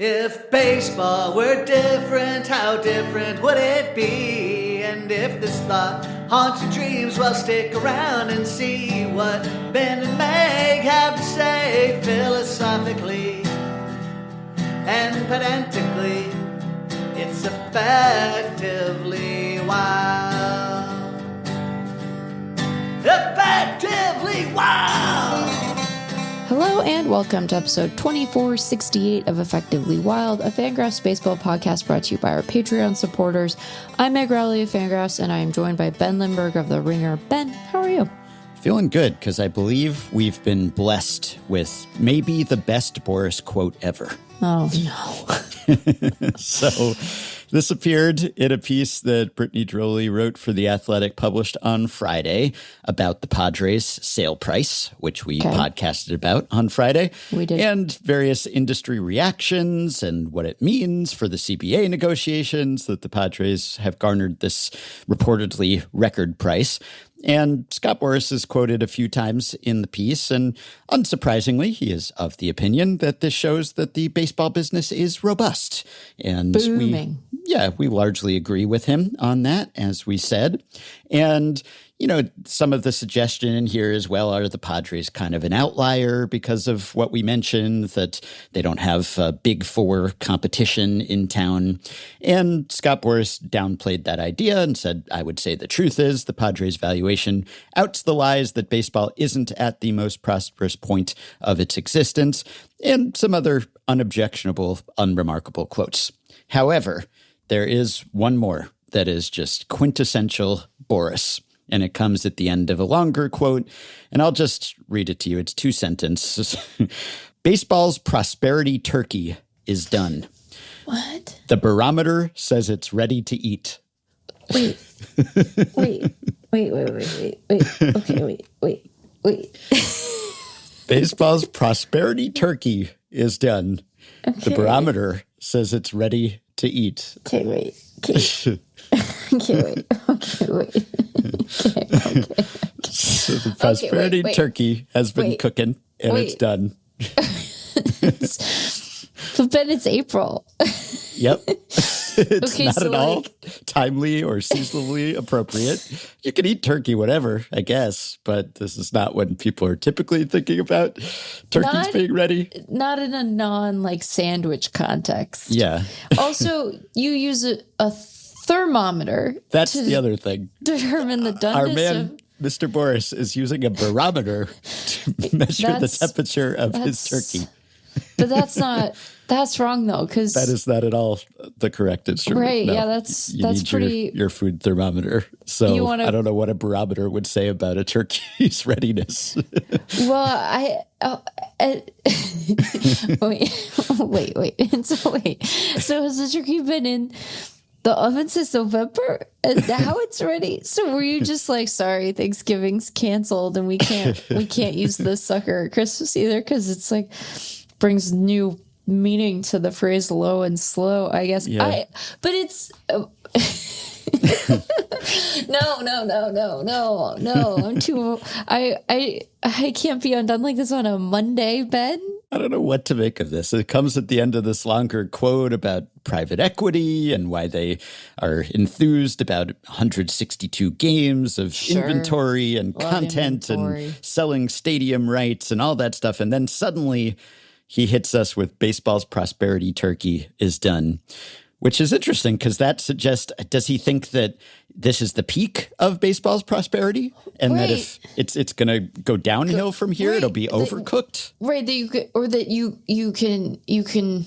If baseball were different, how different would it be? And if this thought haunts your dreams, well, stick around and see what Ben and Meg have to say philosophically and pedantically. It's effectively wild. Effectively wild! Hello and welcome to episode 2468 of Effectively Wild, a FanGraphs baseball podcast brought to you by our Patreon supporters. I'm Meg Rowley of FanGraphs, and I am joined by Ben Lindbergh of The Ringer. Ben, how are you? Feeling good, because I believe we've been blessed with maybe the best Boras quote ever. Oh, no. So this appeared in a piece that Brittany Droley wrote for The Athletic, published on Friday, about the Padres' sale price, which we podcasted about on Friday. We did. And various industry reactions and what it means for the CBA negotiations that the Padres have garnered this reportedly record price. And Scott Boras is quoted a few times in the piece, and unsurprisingly, he is of the opinion that this shows that the baseball business is robust. And booming. we largely agree with him on that, as we said. And, you know, some of the suggestion in here as well are the Padres kind of an outlier because of what we mentioned, that they don't have Big Four competition in town. And Scott Boras downplayed that idea and said, I would say the truth is the Padres' valuation outs the lies that baseball isn't at the most prosperous point of its existence, and some other unobjectionable, unremarkable quotes. However, there is one more that is just quintessential Boras. And it comes at the end of a longer quote, and I'll just read it to you. It's 2 sentences. Baseball's prosperity turkey is done. What? The Barometer says it's ready to eat. Wait. Okay, wait. Baseball's prosperity turkey is done. Okay. The Barometer says it's ready to eat. Okay, wait. Okay, wait. So the prosperity turkey has been cooking, and it's done. But Ben, it's April. Yep. It's Okay, not so at all timely or seasonally appropriate. You can eat turkey, whatever, I guess, but this is not when people are typically thinking about turkeys being ready. Not in a sandwich context. Yeah. Also, you use a thermometer. That's the other thing. Determine the doneness Our man, Mr. Boras, is using a barometer to measure the temperature of his turkey. But that's wrong though, because that is not at all the correct instrument. Right? No. Yeah, that's need pretty. Your food thermometer. So I don't know what a barometer would say about a turkey's readiness. Well, wait. So has the turkey been in the oven since November, and now it's ready? So were you just like, sorry, Thanksgiving's canceled, and we can't use this sucker at Christmas either, because it's like brings new meaning to the phrase "low and slow," I guess. Yeah. But it's no. I'm too. I can't be undone like this on a Monday, Ben. I don't know what to make of this. It comes at the end of this longer quote about private equity and why they are enthused about 162 games of inventory and content and selling stadium rights and all that stuff. And then suddenly he hits us with baseball's prosperity turkey is done, which is interesting because that suggests, does he think that this is the peak of baseball's prosperity, and that if it's going to go downhill from here, it'll be overcooked? Right, that you can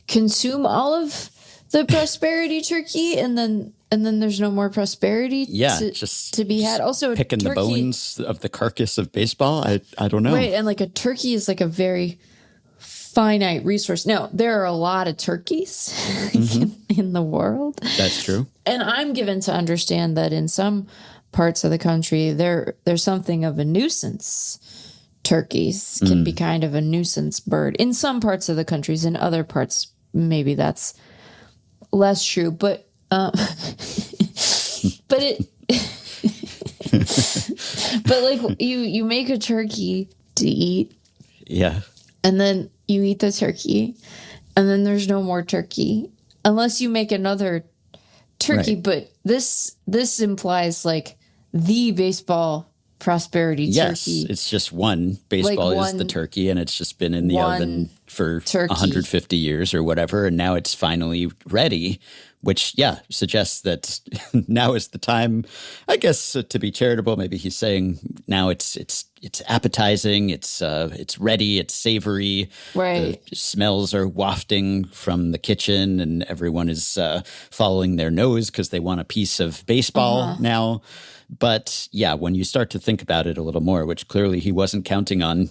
consume all of the prosperity turkey, and then there's no more prosperity to be had. Also, picking the bones of the carcass of baseball. I don't know. Right, and like a turkey is like a very finite resource. Now, there are a lot of turkeys in the world. That's true. And I'm given to understand that in some parts of the country, there's something of a nuisance. Turkeys can be kind of a nuisance bird. In some parts of the countries, in other parts, maybe that's less true. But but like you make a turkey to eat. Yeah. And then you eat the turkey, and then there's no more turkey unless you make another turkey. Right. But this implies like the baseball prosperity Yes, turkey. it's just one. Baseball Like is the turkey, and it's just been in the one oven for turkey. 150 years or whatever, and now it's finally ready, which, suggests that now is the time, I guess, to be charitable. Maybe he's saying now it's appetizing, it's ready, it's savory. Right. The smells are wafting from the kitchen, and everyone is following their nose because they want a piece of baseball now. But when you start to think about it a little more, which clearly he wasn't counting on,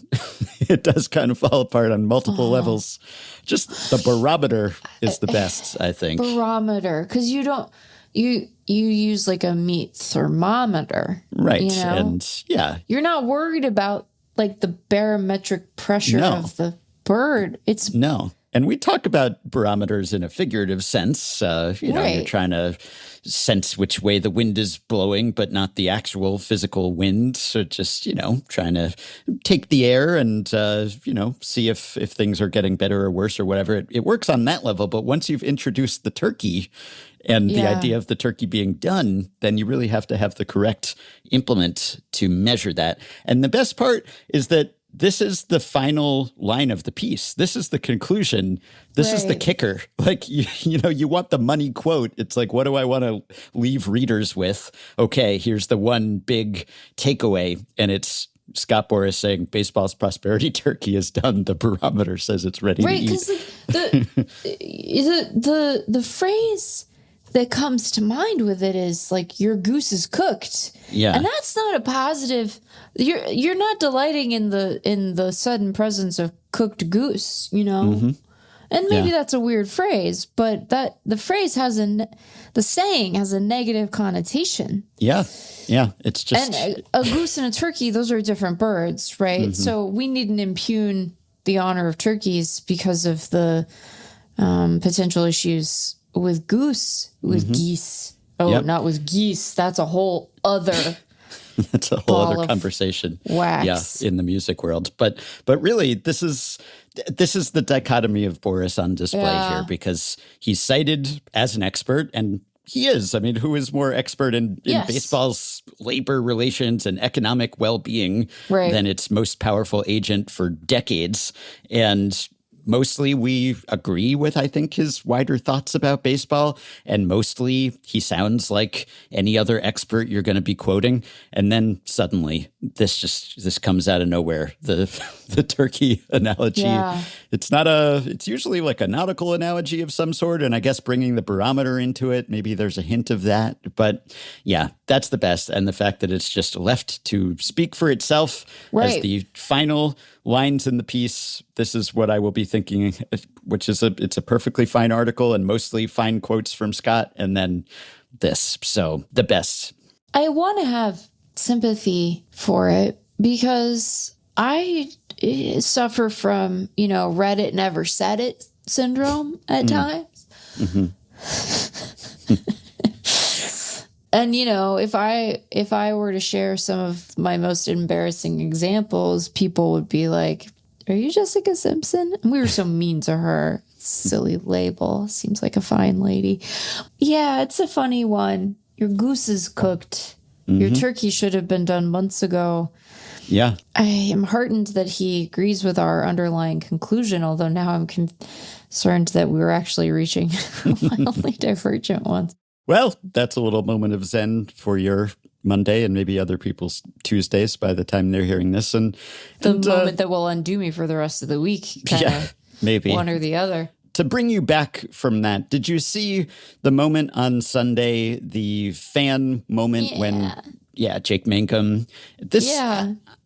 it does kind of fall apart on multiple levels. Just the barometer is the best, I think. Barometer, because you use like a meat thermometer. Right. You know? And you're not worried about like the barometric pressure of the bird. It's no. And we talk about barometers in a figurative sense. You're trying to sense which way the wind is blowing, but not the actual physical wind. So just, trying to take the air and, see if things are getting better or worse or whatever. It works on that level. But once you've introduced the turkey and the idea of the turkey being done, then you really have to have the correct implement to measure that. And the best part is that this is the final line of the piece. This is the conclusion. This is the kicker. Like, you want the money quote. It's like, what do I want to leave readers with? Okay, here's the one big takeaway. And it's Scott Boras saying baseball's prosperity turkey is done. The barometer says it's ready to eat. Right, because the phrase that comes to mind with it is like, your goose is cooked. Yeah. And that's not a positive. You're not delighting in the sudden presence of cooked goose, And maybe that's a weird phrase, but that the phrase the saying has a negative connotation. Yeah. Yeah. It's just. And a goose and a turkey, those are different birds, right? So we needn't impugn the honor of turkeys because of the potential issues with geese. Oh, not with geese. That's a whole other. That's a whole other conversation. Wax. Yeah, in the music world. But really, this is the dichotomy of Boras on display here, because he's cited as an expert, and he is. I mean, who is more expert in baseball's labor relations and economic well-being than its most powerful agent for decades? And mostly we agree with, I think, his wider thoughts about baseball. And mostly he sounds like any other expert you're going to be quoting. And then suddenly this comes out of nowhere. The turkey analogy. Yeah. It's usually like a nautical analogy of some sort. And I guess bringing the barometer into it, maybe there's a hint of that. But that's the best. And the fact that it's just left to speak for itself as the final lines in the piece. This is what I will be thinking, which is it's a perfectly fine article and mostly fine quotes from Scott, and then this. So the best. I want to have sympathy for it because I suffer from, read it, never said it syndrome at times. Mm-hmm. And, if I were to share some of my most embarrassing examples, people would be like, are you Jessica Simpson? And we were so mean to her. Silly label. Seems like a fine lady. Yeah, it's a funny one. Your goose is cooked. Mm-hmm. Your turkey should have been done months ago. Yeah. I am heartened that he agrees with our underlying conclusion, although now I'm concerned that we were actually reaching wildly divergent ones. Well, that's a little moment of zen for your Monday and maybe other people's Tuesdays by the time they're hearing this. And the moment that will undo me for the rest of the week. Maybe. One or the other. To bring you back from that, did you see the moment on Sunday, the fan moment when Jake Mangum?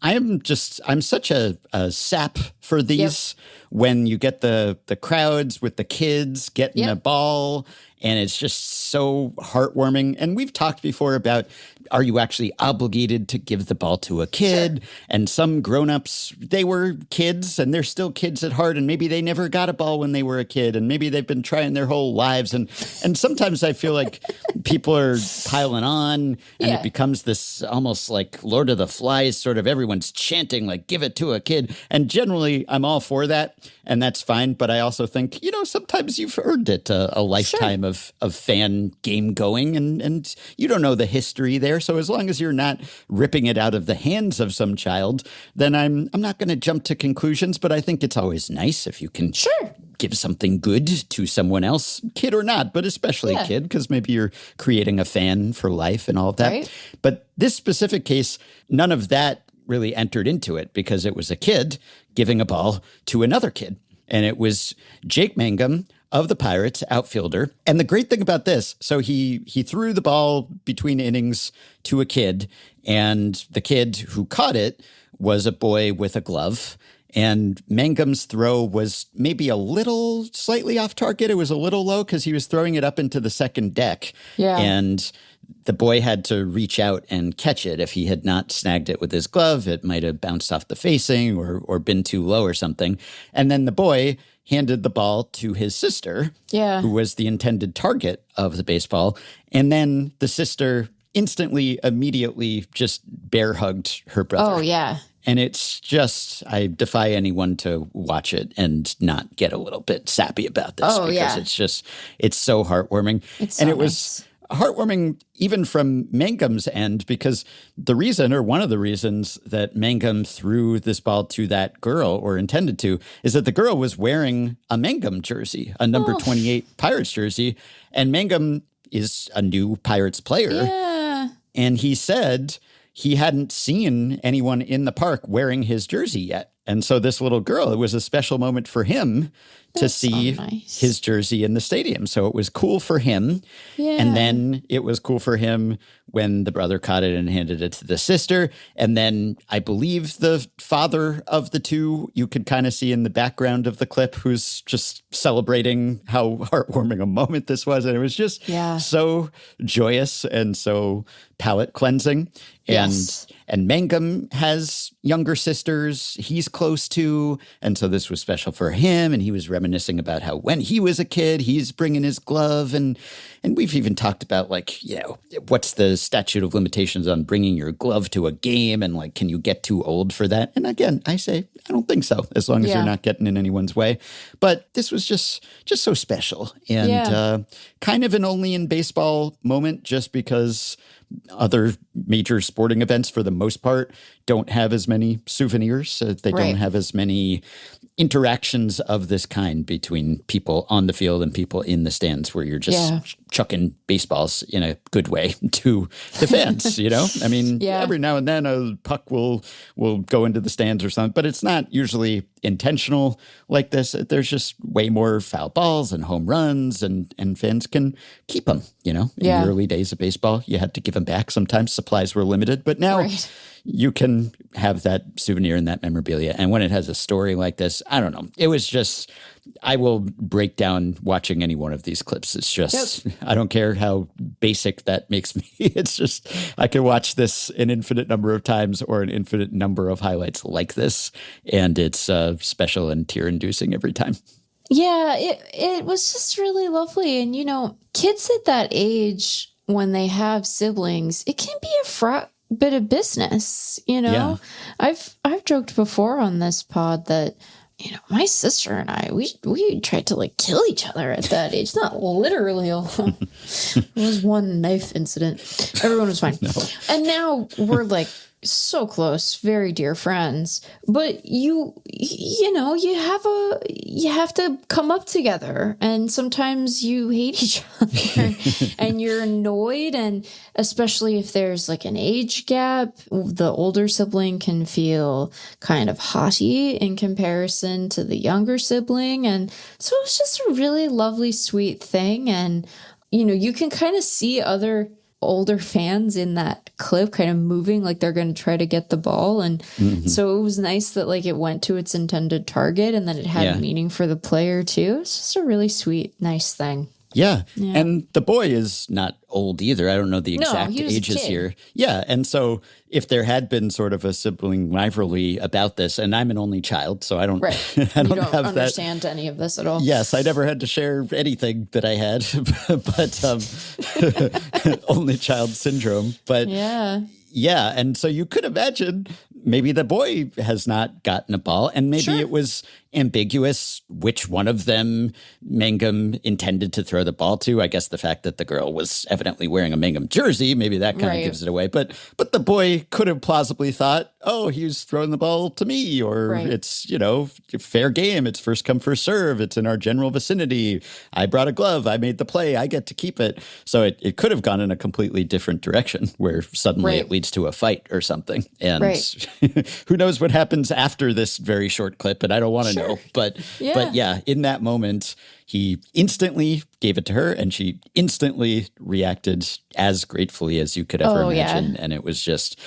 I'm such a sap for these when you get the crowds with the kids getting a ball. And it's just so heartwarming. And we've talked before about, are you actually obligated to give the ball to a kid? Sure. And some grownups, they were kids and they're still kids at heart. And maybe they never got a ball when they were a kid. And maybe they've been trying their whole lives. And sometimes I feel like people are piling on and it becomes this almost like Lord of the Flies sort of everyone's chanting, like, give it to a kid. And generally I'm all for that, and that's fine. But I also think, sometimes you've earned it a lifetime of fan game going, and you don't know the history there. So as long as you're not ripping it out of the hands of some child, then I'm not going to jump to conclusions. But I think it's always nice if you can give something good to someone else, kid or not, but especially kid, because maybe you're creating a fan for life and all of that. Right. But this specific case, none of that really entered into it because it was a kid giving a ball to another kid. And it was Jake Mangum of the Pirates, outfielder. And the great thing about this, so he threw the ball between innings to a kid, and the kid who caught it was a boy with a glove. And Mangum's throw was maybe a little slightly off target. It was a little low because he was throwing it up into the second deck. Yeah. And the boy had to reach out and catch it. If he had not snagged it with his glove, it might have bounced off the facing or been too low or something. And then the boy handed the ball to his sister, who was the intended target of the baseball. And then the sister immediately just bear hugged her brother. Oh, yeah. And it's just, I defy anyone to watch it and not get a little bit sappy about this. Because it's so heartwarming. It was heartwarming even from Mangum's end, because the reason, or one of the reasons that Mangum threw this ball to that girl, or intended to, is that the girl was wearing a Mangum jersey, a number 28 Pirates jersey. And Mangum is a new Pirates player. Yeah. And he said he hadn't seen anyone in the park wearing his jersey yet. And so this little girl, it was a special moment for him to see his jersey in the stadium. So it was cool for him. Yeah. And then it was cool for him when the brother caught it and handed it to the sister. And then I believe the father of the two, you could kind of see in the background of the clip, who's just celebrating how heartwarming a moment this was. And it was just so joyous and so palate cleansing. And Mangum has younger sisters he's close to. And so this was special for him. And he was reminiscing about how when he was a kid, he's bringing his glove. And we've even talked about, like, what's the statute of limitations on bringing your glove to a game? And, like, can you get too old for that? And again, I say, I don't think so, as long as you're not getting in anyone's way. But this was just so special. And kind of an only in baseball moment, just because other major sporting events, for the most part, don't have as many souvenirs. They don't have as many interactions of this kind between people on the field and people in the stands, where you're just chucking baseballs in a good way to the fans. I mean, every now and then a puck will go into the stands or something, but it's not usually intentional like this. There's just way more foul balls and home runs, and fans can keep them. In the early days of baseball, you had to give them back. Sometimes supplies were limited, but now you can have that souvenir and that memorabilia. And when it has a story like this, I don't know. It was just, I will break down watching any one of these clips. It's just, I don't care how basic that makes me. It's just, I can watch this an infinite number of times, or an infinite number of highlights like this. And it's special and tear-inducing every time. Yeah, it was just really lovely. And, kids at that age, when they have siblings, it can be a fraught bit of business. I've joked before on this pod that my sister and I, we tried to kill each other at that age. Not literally. It was one knife incident. Everyone was fine. And now we're so close, very dear friends. But you have to come up together, and sometimes you hate each other and you're annoyed. And especially if there's an age gap, the older sibling can feel kind of haughty in comparison to the younger sibling. And so it's just a really lovely, sweet thing. And, you can kind of see other older fans in that clip kind of moving like they're going to try to get the ball. And so it was nice that it went to its intended target, and then it had meaning for the player too. It's just a really sweet, nice thing. Yeah. And the boy is not old either. I don't know the exact ages here. Yeah. And so if there had been sort of a sibling rivalry about this, and I'm an only child, so I don't, I don't have understand any of this at all. Yes. I never had to share anything that I had, but only child syndrome. But yeah. And so you could imagine maybe the boy has not gotten a ball, and maybe it was ambiguous which one of them Mangum intended to throw the ball to. I guess the fact that the girl was evidently wearing a Mangum jersey, maybe that kind of gives it away. But the boy could have plausibly thought, oh, he's throwing the ball to me, or it's, fair game. It's first come, first serve. It's in our general vicinity. I brought a glove. I made the play. I get to keep it. So it could have gone in a completely different direction where suddenly it leads to a fight or something. And who knows what happens after this very short clip, and I don't want to know. But yeah, in that moment, he instantly gave it to her, and she instantly reacted as gratefully as you could ever imagine. And it was just,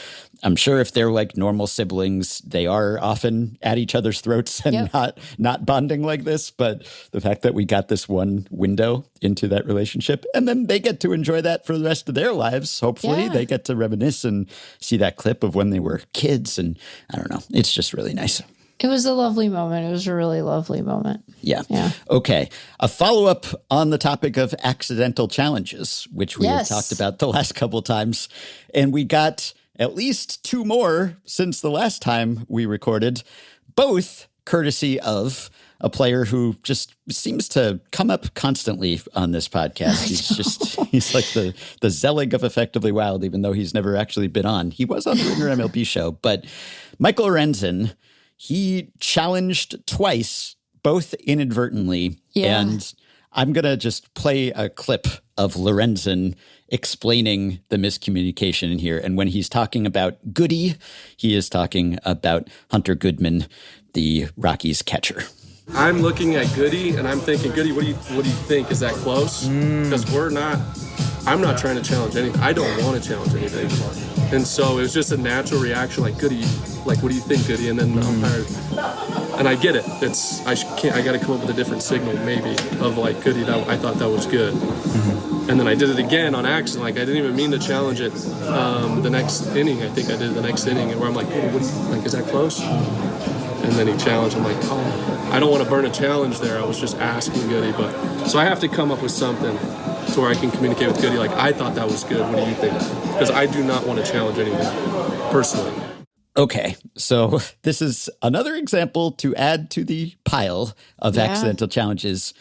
I'm sure if they're like normal siblings, they are often at each other's throats and not bonding like this. But the fact that we got this one window into that relationship, and then they get to enjoy that for the rest of their lives. Hopefully they get to reminisce and see that clip of when they were kids. And I don't know, it's just really nice. It was a lovely moment. It was a really lovely moment. Yeah. Okay. A follow-up on the topic of accidental challenges, which we have talked about the last couple of times. And we got at least 2 more since the last time we recorded, both courtesy of a player who just seems to come up constantly on this podcast. He's like the Zelig of Effectively Wild, even though he's never actually been on. He was on the Ringer MLB show, but Michael Lorenzen, he challenged twice, both inadvertently. Yeah. And I'm going to just play a clip of Lorenzen explaining the miscommunication in here. And when he's talking about Goody, he is talking about Hunter Goodman, the Rockies catcher. I'm looking at Goody and I'm thinking, Goody, what do you think? Is that close? Because I'm not trying to challenge anything. I don't want to challenge anything. And so it was just a natural reaction, like, Goody, like, what do you think, Goody? And then the umpire, and I get it. I got to come up with a different signal, maybe, of like, Goody, I thought that was good. And then I did it again on accident. Like, I didn't even mean to challenge it the next inning. I think I did the next inning, and where I'm like, Goody, is that close? And then he challenged. I'm like, oh, I don't want to burn a challenge there. I was just asking Goody. So I have to come up with something to where I can communicate with Goody, like, I thought that was good. What do you think? Because I do not want to challenge anything, personally. Okay, so this is another example to add to the pile of accidental challenges.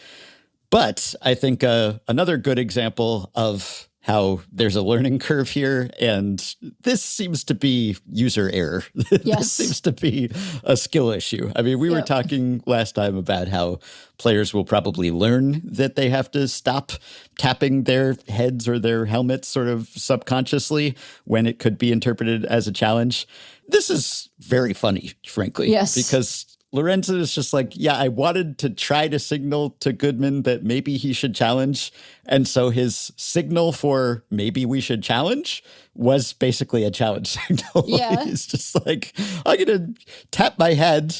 But I think another good example of how there's a learning curve here, and this seems to be user error. This seems to be a skill issue. I mean, we were talking last time about how players will probably learn that they have to stop tapping their heads or their helmets sort of subconsciously when it could be interpreted as a challenge. This is very funny, frankly. Yes. Because Lorenzen is just like, I wanted to try to signal to Goodman that maybe he should challenge. And so his signal for maybe we should challenge was basically a challenge signal. Yeah. He's just like, I'm going to tap my head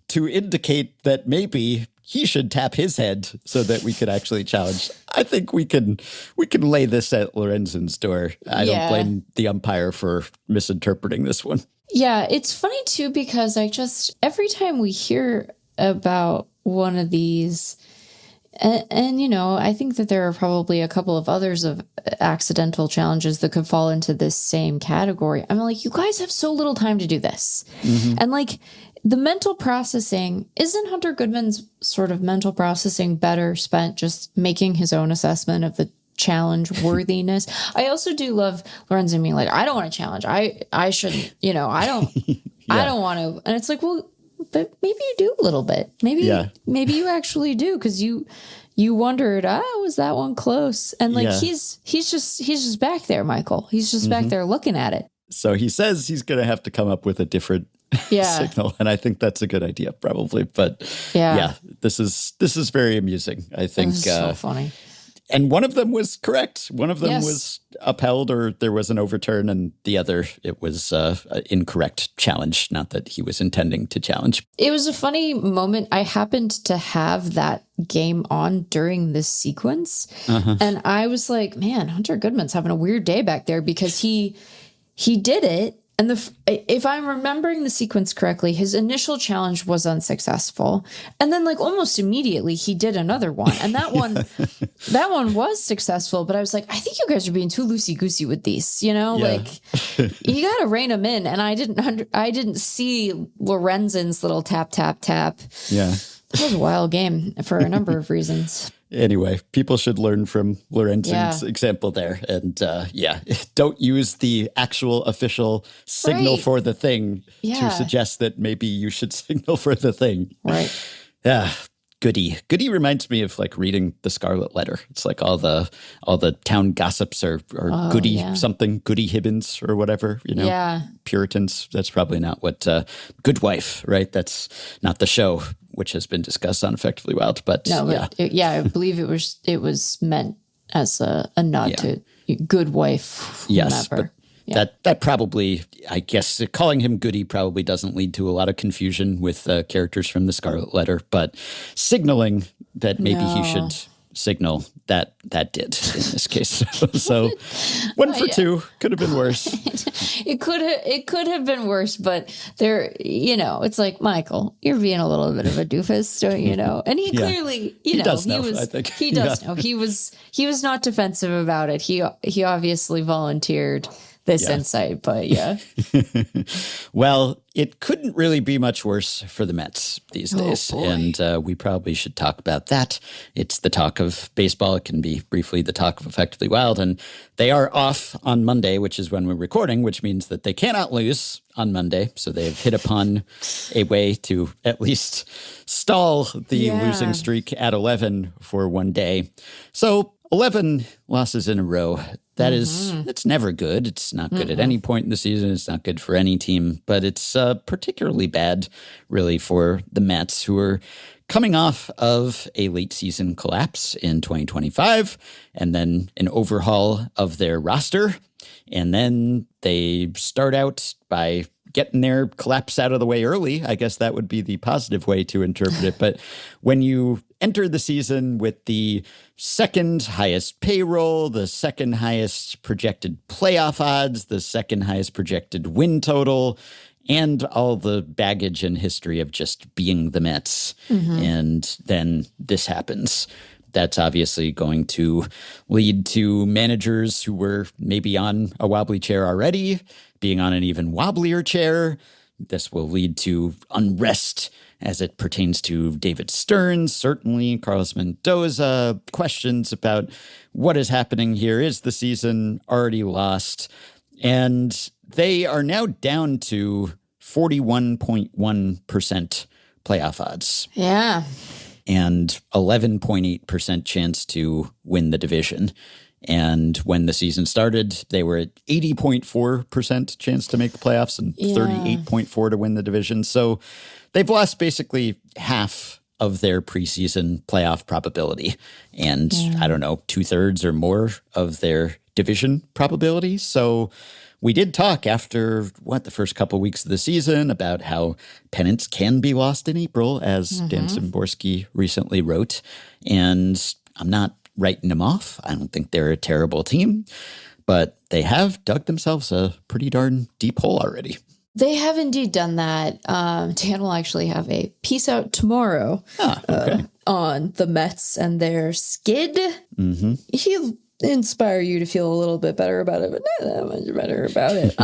to indicate that maybe he should tap his head so that we could actually challenge. I think we can lay this at Lorenzen's door. I don't blame the umpire for misinterpreting this one. Yeah, it's funny too, because every time we hear about one of these, and I think that there are probably a couple of others of accidental challenges that could fall into this same category. I'm like, you guys have so little time to do this. And like, the mental processing, isn't Hunter Goodman's sort of mental processing better spent just making his own assessment of the challenge worthiness? I also do love Lorenzen being like, I don't want to challenge. I shouldn't, I don't I don't want to. And it's like, well, but maybe you do a little bit. Maybe you actually do, because you wondered, was that one close? And like he's just back there, Michael. He's just back there looking at it. So he says he's going to have to come up with a different signal, and I think that's a good idea, probably. But this is very amusing. I think so funny. And one of them was correct. One of them was upheld, or there was an overturn, and the other, it was an incorrect challenge. Not that he was intending to challenge. It was a funny moment. I happened to have that game on during this sequence, and I was like, man, Hunter Goodman's having a weird day back there, because he did it, And if I'm remembering the sequence correctly, his initial challenge was unsuccessful. And then like almost immediately he did another one. And that one was successful. But I was like, I think you guys are being too loosey-goosey with these, like you got to rein them in. And I didn't see Lorenzen's little tap, tap, tap. Yeah. It was a wild game for a number of reasons. Anyway, people should learn from Lorenzen's example there. And don't use the actual official signal for the thing to suggest that maybe you should signal for the thing. Right. Yeah. Goody. Goody reminds me of like reading the Scarlet Letter. It's like all the town gossips are Goody something, Goody Hibbins or whatever, Puritans. That's probably not what Good Wife, right? That's not the show, which has been discussed on Effectively Wild. But I believe it was meant as a nod to Good Wife. Yes, whenever. That probably, I guess, calling him Goody probably doesn't lead to a lot of confusion with characters from the Scarlet Letter, but signaling that maybe he should signal that did in this case. So 1 for 2 could have been worse. It could have been worse, but there, it's like, Michael, you're being a little bit of a doofus, don't you know? And he clearly, he does know, I think. He does know. He was not defensive about it. He obviously volunteered this insight, but Well, it couldn't really be much worse for the Mets these days, and we probably should talk about that. It's the talk of baseball. It can be briefly the talk of Effectively Wild, and they are off on Monday, which is when we're recording, which means that they cannot lose on Monday, so they've hit upon a way to at least stall the losing streak at 11 for one day. So 11 losses in a row. That is, it's never good. It's not good at any point in the season. It's not good for any team, but it's particularly bad, really, for the Mets, who are coming off of a late season collapse in 2025, and then an overhaul of their roster. And then they start out by getting their collapse out of the way early. I guess that would be the positive way to interpret it. But when you enter the season with the second highest payroll, the second highest projected playoff odds, the second highest projected win total, and all the baggage and history of just being the Mets, and then this happens, that's obviously going to lead to managers who were maybe on a wobbly chair already being on an even wobblier chair. This will lead to unrest as it pertains to David Stern, certainly Carlos Mendoza, questions about what is happening here. Is the season already lost? And they are now down to 41.1% playoff odds. Yeah. And 11.8% chance to win the division. And when the season started, they were at 80.4% chance to make the playoffs and 38.4% to win the division. So they've lost basically half of their preseason playoff probability. And I don't know, 2/3 or more of their division probability. So we did talk after, the first couple weeks of the season about how pennants can be lost in April, as Dan Szymborski recently wrote. And I'm not writing them off. I don't think they're a terrible team, but they have dug themselves a pretty darn deep hole already. They have indeed done that. Dan will actually have a piece out tomorrow on the Mets and their skid. He'll inspire you to feel a little bit better about it, but not that much better about it.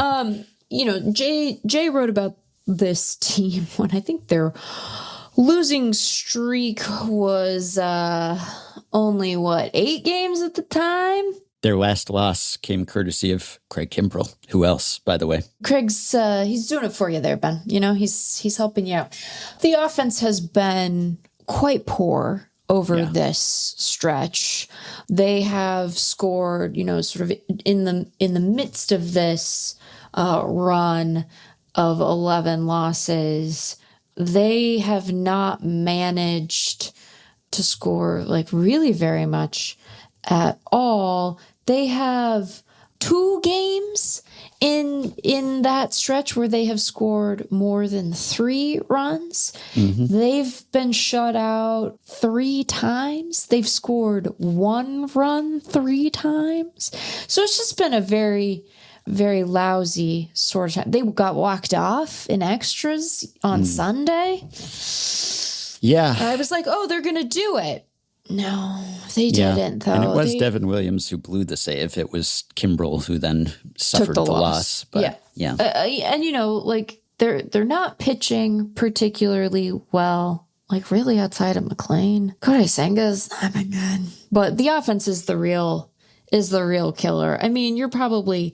Jay wrote about this team when I think their losing streak was only 8 games at the time. Their last loss came courtesy of Craig Kimbrell. Who else, by the way? Craig's he's doing it for you there, Ben. He's helping you out. The offense has been quite poor over this stretch. They have scored, sort of in the midst of this run of 11 losses. They have not managed to score really very much at all. They have 2 games in that stretch where they have scored more than 3 runs. They've been shut out 3 times. They've scored 1 run 3 times. So it's just been a very, very lousy sort of time. They got walked off in extras on Sunday. Yeah. I was like, oh, they're going to do it. No, they didn't, though. And it was Devin Williams who blew the save. It was Kimbrel who then suffered the loss. But, yeah. And, you know, like, they're not pitching particularly well. Like, really, outside of McLean. Kodai Senga's not been good. But the offense is the real killer. I mean, you're probably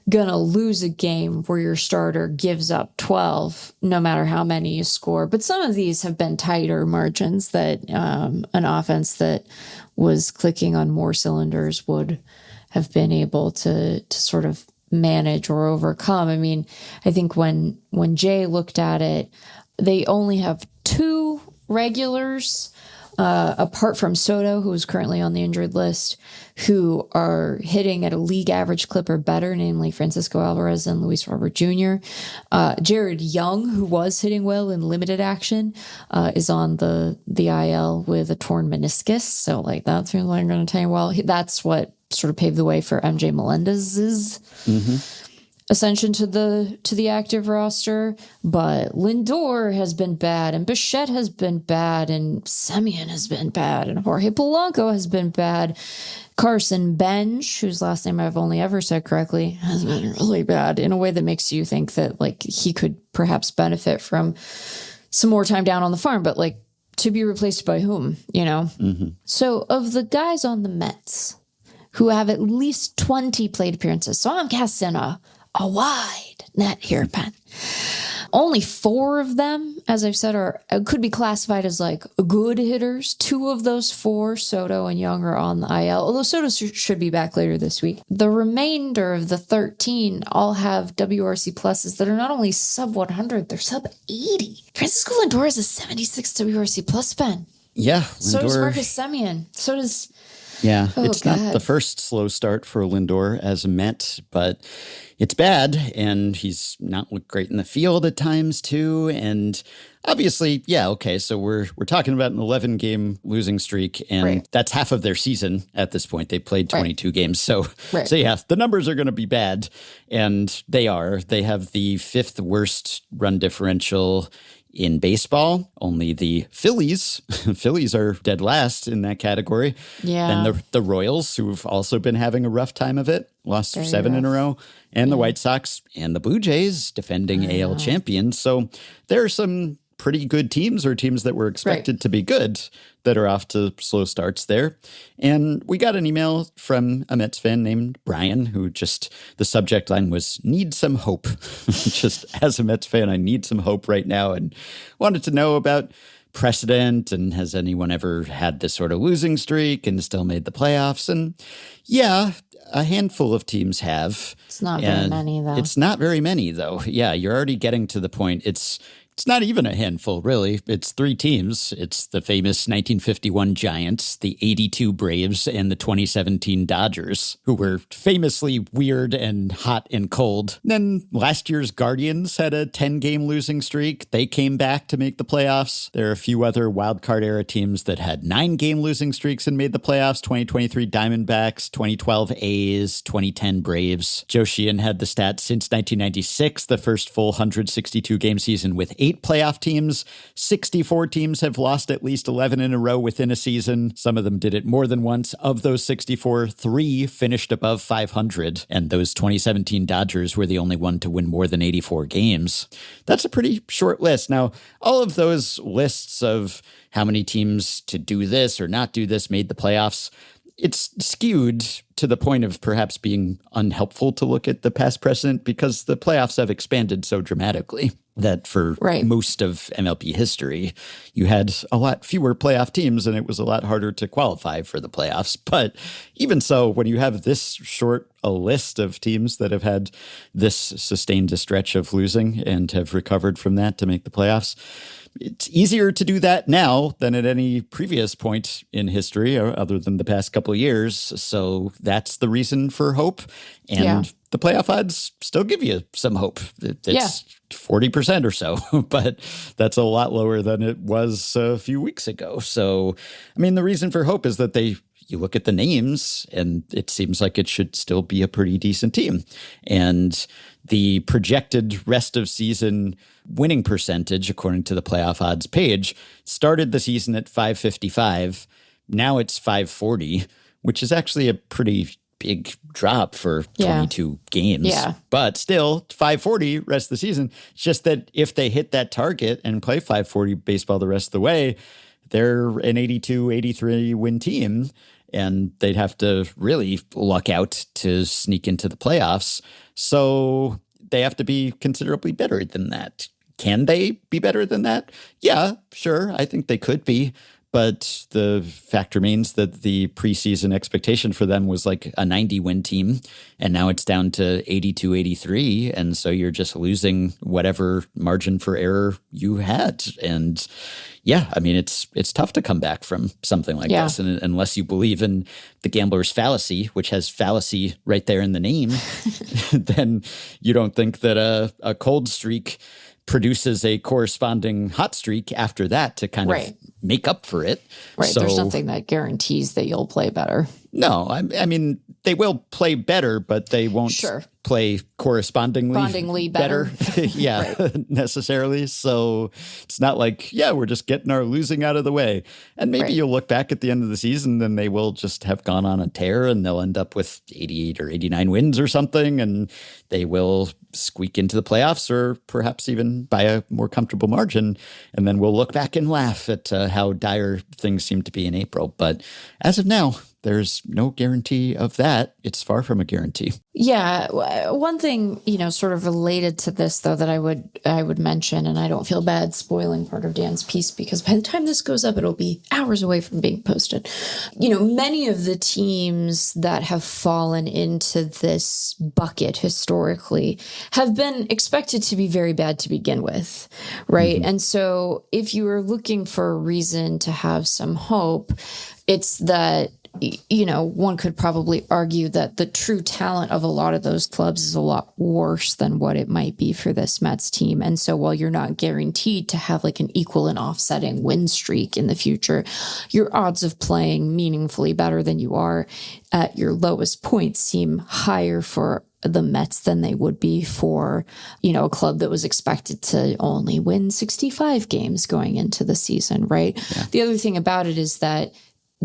going to lose a game where your starter gives up 12, no matter how many you score. But some of these have been tighter margins that an offense that was clicking on more cylinders would have been able to sort of manage or overcome. I mean, I think when Jay looked at it, they only have 2 regulars, apart from Soto, who is currently on the injured list, who are hitting at a league average clip or better, namely Francisco Alvarez and Luis Robert Jr. Jared Young, who was hitting well in limited action, is on the IL with a torn meniscus. So, like, that's really going to tell you, well, that's what sort of paved the way for MJ Melendez's ascension to the active roster. But Lindor has been bad, and Bichette has been bad, and Semien has been bad, and Jorge Polanco has been bad. Carson Bench, whose last name I've only ever said correctly, has been really bad in a way that makes you think that, like, he could perhaps benefit from some more time down on the farm, but, like, to be replaced by whom, you know? So of the guys on the Mets who have at least 20 plate appearances, so I'm casting a wide net here, Ben. Only 4 of them, as I've said, could be classified as like good hitters. 2 of those 4, Soto and Young, are on the IL, although Soto should be back later this week. The remainder of the 13 all have WRC pluses that are not only sub 100, they're sub 80. Francisco Lindor is a 76 WRC plus, Ben. Yeah. So does Marcus Semien. So does... Yeah, it's not the first slow start for Lindor as a Met, but it's bad, and he's not looked great in the field at times too. And obviously, so we're talking about an 11-game losing streak, and that's half of their season at this point. They played 22 games, so yeah, the numbers are going to be bad, and they are. They have the 5th worst run differential in baseball. Only the Phillies are dead last in that category. Yeah. And the Royals, who've also been having a rough time of it, lost 7 in a row. And the White Sox and the Blue Jays, defending AL champions. So there are some pretty good teams, or teams that were expected to be good, that are off to slow starts there. And we got an email from a Mets fan named Brian, who the subject line was, need some hope. Just as a Mets fan, I need some hope right now, and wanted to know about precedent, and has anyone ever had this sort of losing streak and still made the playoffs? And yeah, a handful of teams have. It's not very many, though. It's not very many, though. Yeah, you're already getting to the point. It's not even a handful, really. It's 3 teams. It's the famous 1951 Giants, the 82 Braves, and the 2017 Dodgers, who were famously weird and hot and cold. Then last year's Guardians had a 10-game losing streak. They came back to make the playoffs. There are a few other wildcard-era teams that had 9-game losing streaks and made the playoffs. 2023 Diamondbacks, 2012 A's, 2010 Braves. Joe Sheehan had the stats since 1996, the first full 162-game season with 8 playoff teams. 64 teams have lost at least 11 in a row within a season. Some of them did it more than once. Of those 64, 3 finished above 500. And those 2017 Dodgers were the only one to win more than 84 games. That's a pretty short list. Now, all of those lists of how many teams to do this or not do this made the playoffs, it's skewed to the point of perhaps being unhelpful to look at the past precedent, because the playoffs have expanded so dramatically that for most of MLB history, you had a lot fewer playoff teams, and it was a lot harder to qualify for the playoffs. But even so, when you have this short a list of teams that have had this sustained a stretch of losing and have recovered from that to make the playoffs, it's easier to do that now than at any previous point in history, other than the past couple of years. So that's the reason for hope. And the playoff odds still give you some hope. It's 40% or so, but that's a lot lower than it was a few weeks ago. So, I mean, the reason for hope is that they you look at the names and it seems like it should still be a pretty decent team. And the projected rest of season winning percentage, according to the playoff odds page, started the season at 555. Now it's 540, which is actually a pretty big drop for 22 games. Yeah. But still, 540 rest of the season. It's just that if they hit that target and play 540 baseball the rest of the way, they're an 82, 83 win team, and they'd have to really luck out to sneak into the playoffs. So they have to be considerably better than that. Can they be better than that? Yeah, sure. I think they could be. But the fact remains that the preseason expectation for them was like a 90-win team, and now it's down to 82, 83, and so you're just losing whatever margin for error you had. And yeah, I mean, it's tough to come back from something like this, and unless you believe in the gambler's fallacy, which has fallacy right there in the name, then you don't think that a cold streak produces a corresponding hot streak after that to kind of make up for it. Right. So, there's nothing that guarantees that you'll play better. No, I mean, they will play better, but they won't play correspondingly better. Necessarily. So it's not like, we're just getting our losing out of the way. And maybe you'll look back at the end of the season and they will just have gone on a tear and they'll end up with 88 or 89 wins or something. And they will squeak into the playoffs or perhaps even by a more comfortable margin. And then we'll look back and laugh at how dire things seem to be in April. But as of now, there's no guarantee of that. It's far from a guarantee. Yeah. One thing, sort of related to this, though, that I would mention, and I don't feel bad spoiling part of Dan's piece because by the time this goes up, it'll be hours away from being posted. Many of the teams that have fallen into this bucket historically have been expected to be very bad to begin with, right? Mm-hmm. And so if you are looking for a reason to have some hope, it's that one could probably argue that the true talent of a lot of those clubs is a lot worse than what it might be for this Mets team. And so while you're not guaranteed to have like an equal and offsetting win streak in the future, your odds of playing meaningfully better than you are at your lowest point seem higher for the Mets than they would be for, a club that was expected to only win 65 games going into the season, right? Yeah. The other thing about it is that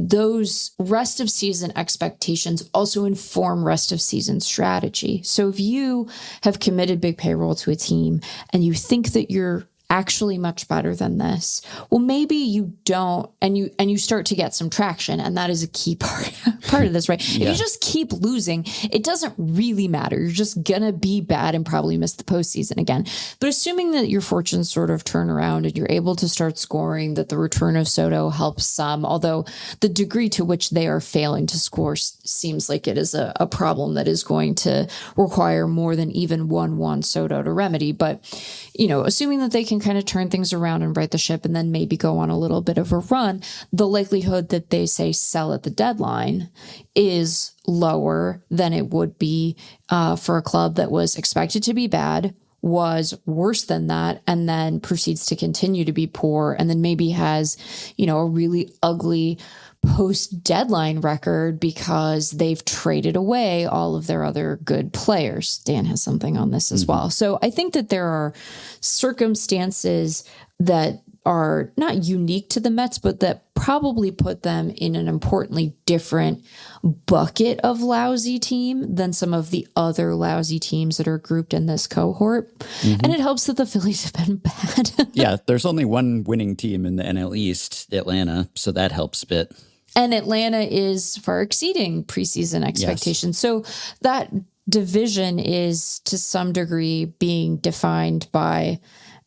those rest of season expectations also inform rest of season strategy. So if you have committed big payroll to a team and you think that you're actually much better than this, well, maybe you don't, and you start to get some traction, and that is a key part of this, right? If you just keep losing, it doesn't really matter. You're just gonna be bad and probably miss the postseason again. But assuming that your fortunes sort of turn around and you're able to start scoring, that the return of Soto helps some, although the degree to which they are failing to score seems like it is a problem that is going to require more than even one Juan Soto to remedy. But assuming that they can kind of turn things around and right the ship and then maybe go on a little bit of a run, the likelihood that they say sell at the deadline is lower than it would be for a club that was expected to be bad, was worse than that, and then proceeds to continue to be poor, and then maybe has, a really ugly post-deadline record because they've traded away all of their other good players. Dan has something on this as well. So I think that there are circumstances that are not unique to the Mets, but that probably put them in an importantly different bucket of lousy team than some of the other lousy teams that are grouped in this cohort. Mm-hmm. And it helps that the Phillies have been bad. Yeah, there's only one winning team in the NL East, Atlanta, so that helps a bit. And Atlanta is far exceeding preseason expectations. Yes. So that division is to some degree being defined by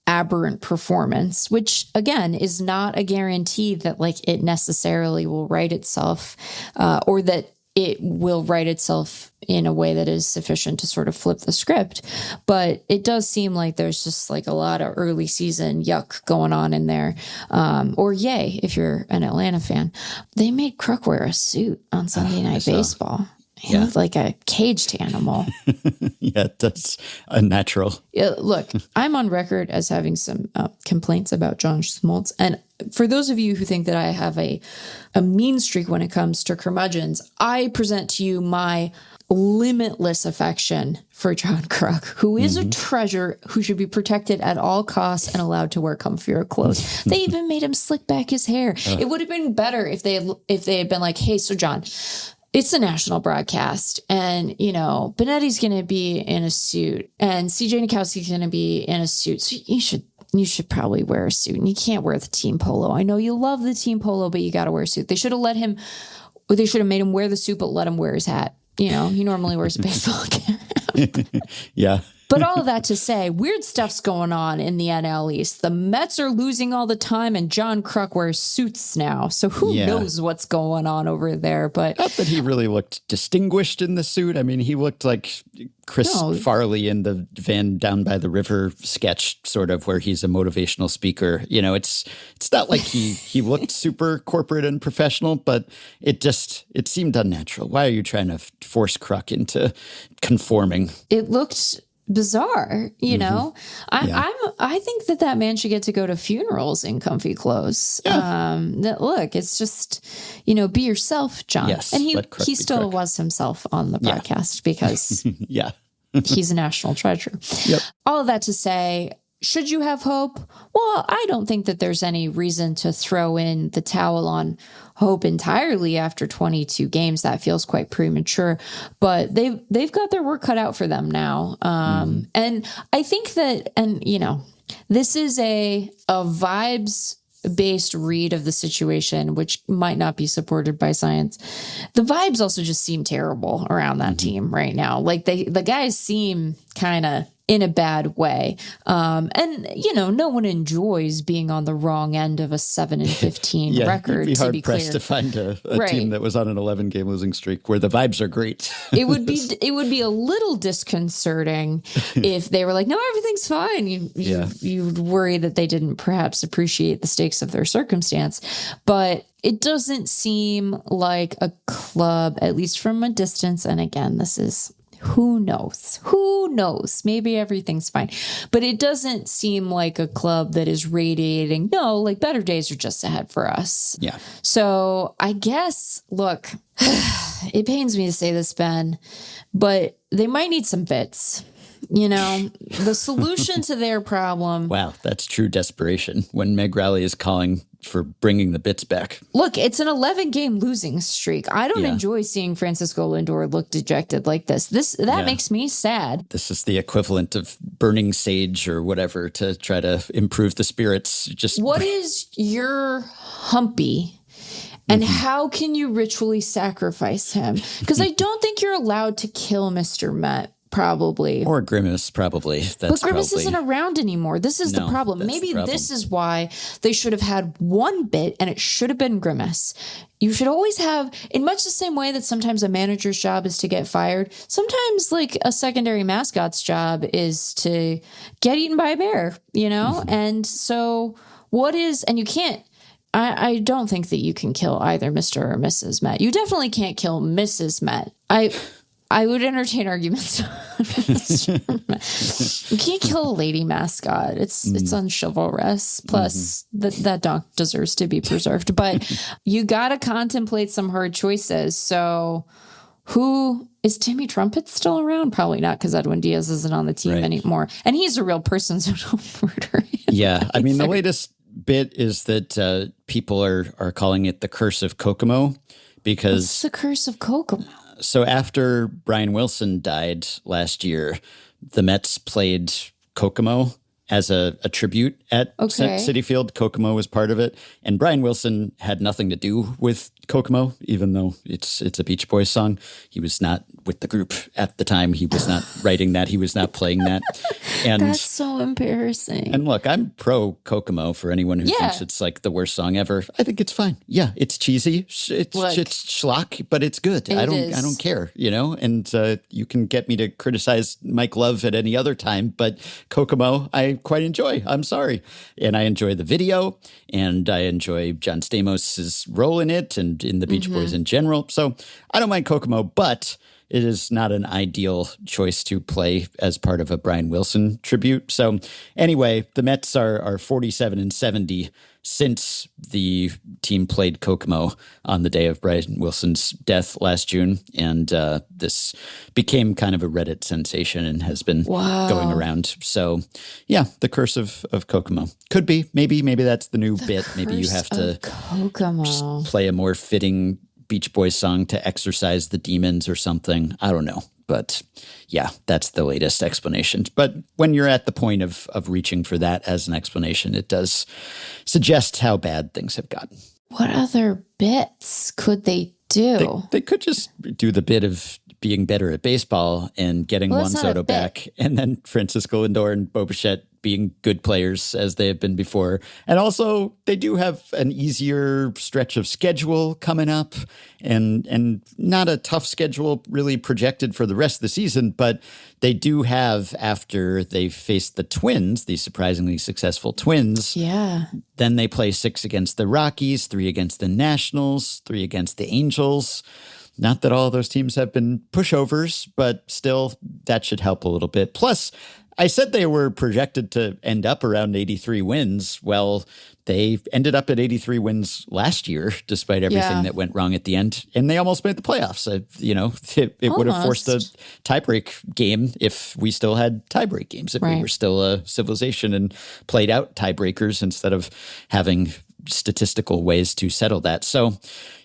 aberrant performance, which again is not a guarantee that it necessarily will right itself or that it will right itself in a way that is sufficient to sort of flip the script. But it does seem like there's just a lot of early season yuck going on in there. Or yay, if you're an Atlanta fan. They made Kruk wear a suit on Sunday Night Baseball. He looked like a caged animal. Yeah, that's unnatural. Yeah, look, I'm on record as having some complaints about John Schmaltz. And for those of you who think that I have a mean streak when it comes to curmudgeons, I present to you my limitless affection for John Kruk, who is a treasure who should be protected at all costs and allowed to wear comfier clothes. They even made him slick back his hair. It would have been better if they had been like, hey, so John, it's a national broadcast, and, you know, Benetti's going to be in a suit, and CJ Nikowski's going to be in a suit. So you should probably wear a suit, and you can't wear the team polo. I know you love the team polo, but you got to wear a suit. They should have made him wear the suit, but let him wear his hat. You know, he normally wears a baseball cap. Yeah. But all of that to say, weird stuff's going on in the NL East. The Mets are losing all the time, and John Kruk wears suits now. So who knows what's going on over there? But not that he really looked distinguished in the suit. I mean, he looked like Chris Farley in the Van Down by the River sketch, sort of, where he's a motivational speaker. You know, it's not like he looked super corporate and professional, but it seemed unnatural. Why are you trying to force Kruk into conforming? it looked bizarre, you know. I think that man should get to go to funerals in comfy clothes. Look, it's just, you know, be yourself, John. Yes, and he still was himself on the broadcast because he's a national treasure. Yep. All of that to say, should you have hope? Well, I don't think that there's any reason to throw in the towel on hope entirely after 22 games. That feels quite premature, but they've got their work cut out for them now. And I think that, and you know, this is a vibes based read of the situation, which might not be supported by science. The vibes also just seem terrible around that team right now. Like the guys seem kind of in a bad way. And, you know, no one enjoys being on the wrong end of a 7-15 record. You'd be hard to be pressed clear. to find a team that was on an 11-game losing streak where the vibes are great. It would be a little disconcerting if they were like, no, everything's fine. You'd worry that they didn't perhaps appreciate the stakes of their circumstance. But it doesn't seem like a club, at least from a distance. And again, this is, who knows? Maybe everything's fine. But it doesn't seem like a club that is radiating, no, like better days are just ahead for us. Yeah. So I guess, look, it pains me to say this, Ben, but they might need some bits. You know, the solution to their problem. Wow, that's true desperation when Meg Rowley is calling for bringing the bits back. Look, it's an 11-game losing streak. I don't enjoy seeing Francisco Lindor look dejected like this. That makes me sad. This is the equivalent of burning sage or whatever to try to improve the spirits. Just what is your humpy? And how can you ritually sacrifice him? Because I don't think you're allowed to kill Mr. Met. Probably. Or Grimace, probably. But Grimace isn't around anymore. This is the problem. Maybe this is why they should have had one bit and it should have been Grimace. You should always have, in much the same way that sometimes a manager's job is to get fired, sometimes like a secondary mascot's job is to get eaten by a bear, you know? And so and you can't, I don't think that you can kill either Mr. or Mrs. Met. You definitely can't kill Mrs. Met. I would entertain arguments. You can't kill a lady mascot. It's unchivalrous. Plus, that dog deserves to be preserved. But you got to contemplate some hard choices. So, who is Timmy Trumpet still around? Probably not, because Edwin Diaz isn't on the team anymore, and he's a real person, so don't murder him. Yeah, I mean, the latest bit is that people are calling it the curse of Kokomo because it's the curse of Kokomo. So after Brian Wilson died last year, the Mets played Kokomo as a tribute at Citi Field. Kokomo was part of it. And Brian Wilson had nothing to do with Kokomo, even though it's a Beach Boys song. He was not with the group at the time. He was not writing that. He was not playing that. And that's so embarrassing. And look, I'm pro Kokomo for anyone who thinks it's like the worst song ever. I think it's fine. Yeah, it's cheesy. It's schlock, but it's good. I don't care, you know? And you can get me to criticize Mike Love at any other time, but Kokomo, I quite enjoy. I'm sorry. And I enjoy the video, and I enjoy John Stamos' role in it, and and in the Beach Boys in general. So I don't mind Kokomo, but it is not an ideal choice to play as part of a Brian Wilson tribute. So anyway, the Mets are 47-70 since the team played Kokomo on the day of Brian Wilson's death last June. And this became kind of a Reddit sensation and has been going around. So yeah, the curse of Kokomo. Could be. Maybe that's the new bit. Maybe you have to play a more fitting Beach Boys song to exorcise the demons or something. I don't know. But yeah, that's the latest explanation. But when you're at the point of reaching for that as an explanation, it does suggest how bad things have gotten. What other bits could they do? They could just do the bit of being better at baseball and getting Juan Soto back, and then Francisco Lindor and Bo Bichette being good players as they have been before. And also, they do have an easier stretch of schedule coming up and not a tough schedule really projected for the rest of the season, but they do have, after they faced the Twins, the surprisingly successful Twins, then they play 6 against the Rockies, 3 against the Nationals, 3 against the Angels. Not that all of those teams have been pushovers, but still, that should help a little bit. Plus, I said they were projected to end up around 83 wins. Well, they ended up at 83 wins last year, despite everything that went wrong at the end. And they almost made the playoffs. It would have forced a tiebreak game if we still had tiebreak games, if we were still a civilization and played out tiebreakers instead of having statistical ways to settle that. So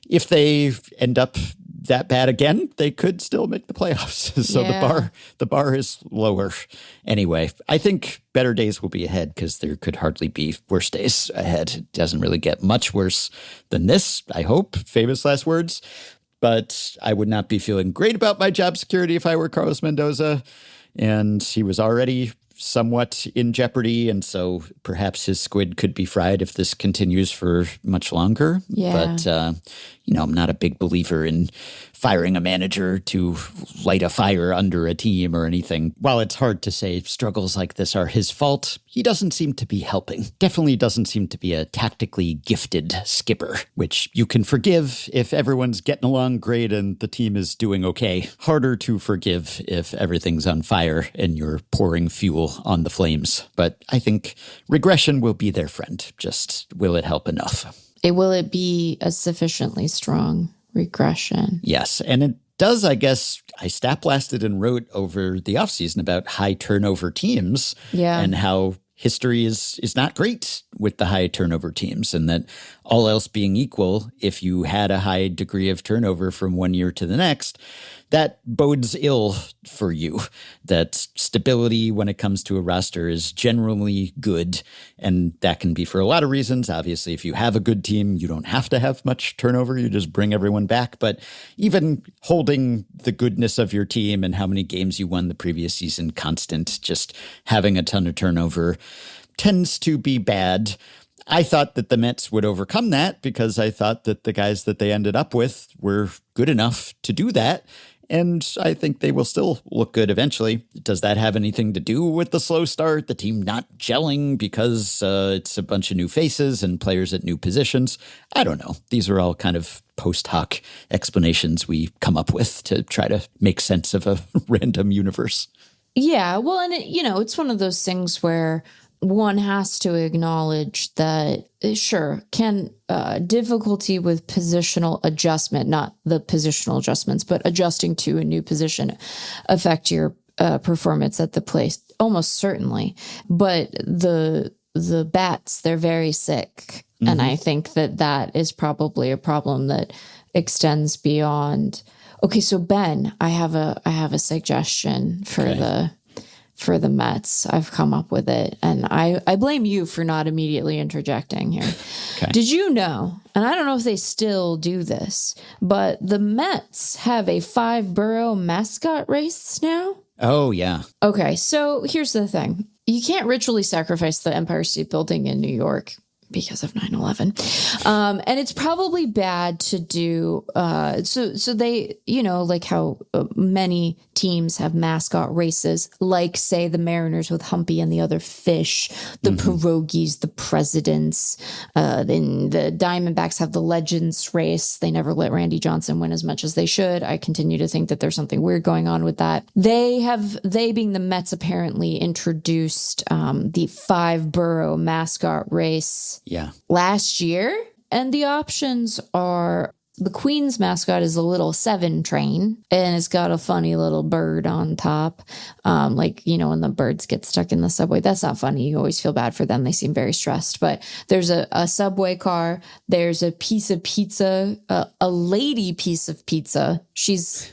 if they end up that bad again, they could still make the playoffs. So the bar is lower. Anyway, I think better days will be ahead because there could hardly be worse days ahead. It doesn't really get much worse than this, I hope. Famous last words. But I would not be feeling great about my job security if I were Carlos Mendoza. And he was already somewhat in jeopardy, and so perhaps his squid could be fried if this continues for much longer. But, I'm not a big believer in firing a manager to light a fire under a team or anything. While it's hard to say struggles like this are his fault, he doesn't seem to be helping. Definitely doesn't seem to be a tactically gifted skipper, which you can forgive if everyone's getting along great and the team is doing okay. Harder to forgive if everything's on fire and you're pouring fuel on the flames. But I think regression will be their friend. Just will it help enough? Will it be a sufficiently strong regression? Yes. And it does, I guess. I stat blasted and wrote over the offseason about high turnover teams and how history is not great with the high turnover teams, and that all else being equal, if you had a high degree of turnover from one year to the next, that bodes ill for you. That stability when it comes to a roster is generally good, and that can be for a lot of reasons. Obviously, if you have a good team, you don't have to have much turnover. You just bring everyone back. But even holding the goodness of your team and how many games you won the previous season constant, just having a ton of turnover tends to be bad. I thought that the Mets would overcome that because I thought that the guys that they ended up with were good enough to do that. And I think they will still look good eventually. Does that have anything to do with the slow start, the team not gelling because it's a bunch of new faces and players at new positions? I don't know. These are all kind of post hoc explanations we come up with to try to make sense of a random universe. Yeah, well, and it's one of those things where one has to acknowledge that, sure, can difficulty with positional adjustment, not the positional adjustments, but adjusting to a new position affect your performance at the plate? Almost certainly. But the bats, they're very sick. Mm-hmm. And I think that is probably a problem that extends beyond. Okay, so Ben, I have a suggestion for the Mets. I've come up with it, and I blame you for not immediately interjecting here. Okay. Did you know, and I don't know if they still do this, but the Mets have a 5-borough mascot race now? Oh, yeah. Okay, so here's the thing. You can't ritually sacrifice the Empire State Building in New York because of 9/11. And it's probably bad to do. So they, like how many teams have mascot races, like say the Mariners with Humpy and the other fish, the pierogies, the presidents. Then the Diamondbacks have the Legends race. They never let Randy Johnson win as much as they should. I continue to think that there's something weird going on with that. They being the Mets apparently introduced the 5-borough mascot race last year. And the options are the Queen's mascot is a little 7 train, and it's got a funny little bird on top. When the birds get stuck in the subway, that's not funny. You always feel bad for them. They seem very stressed. But there's a subway car. There's a piece of pizza, a lady piece of pizza. She's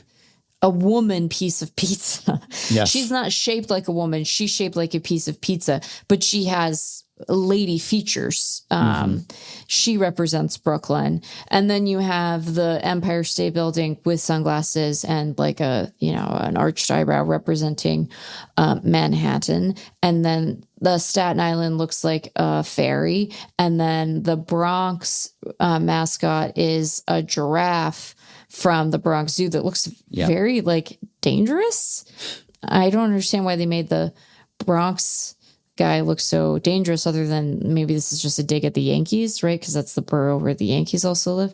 a woman piece of pizza. Yes. She's not shaped like a woman. She's shaped like a piece of pizza, but she has lady features. She represents Brooklyn. And then you have the Empire State Building with sunglasses and like an arched eyebrow representing Manhattan. And then the Staten Island looks like a ferry. And then the Bronx mascot is a giraffe from the Bronx Zoo that looks very dangerous. I don't understand why they made the Bronx guy look so dangerous, other than maybe this is just a dig at the Yankees, right? Because that's the borough where the Yankees also live.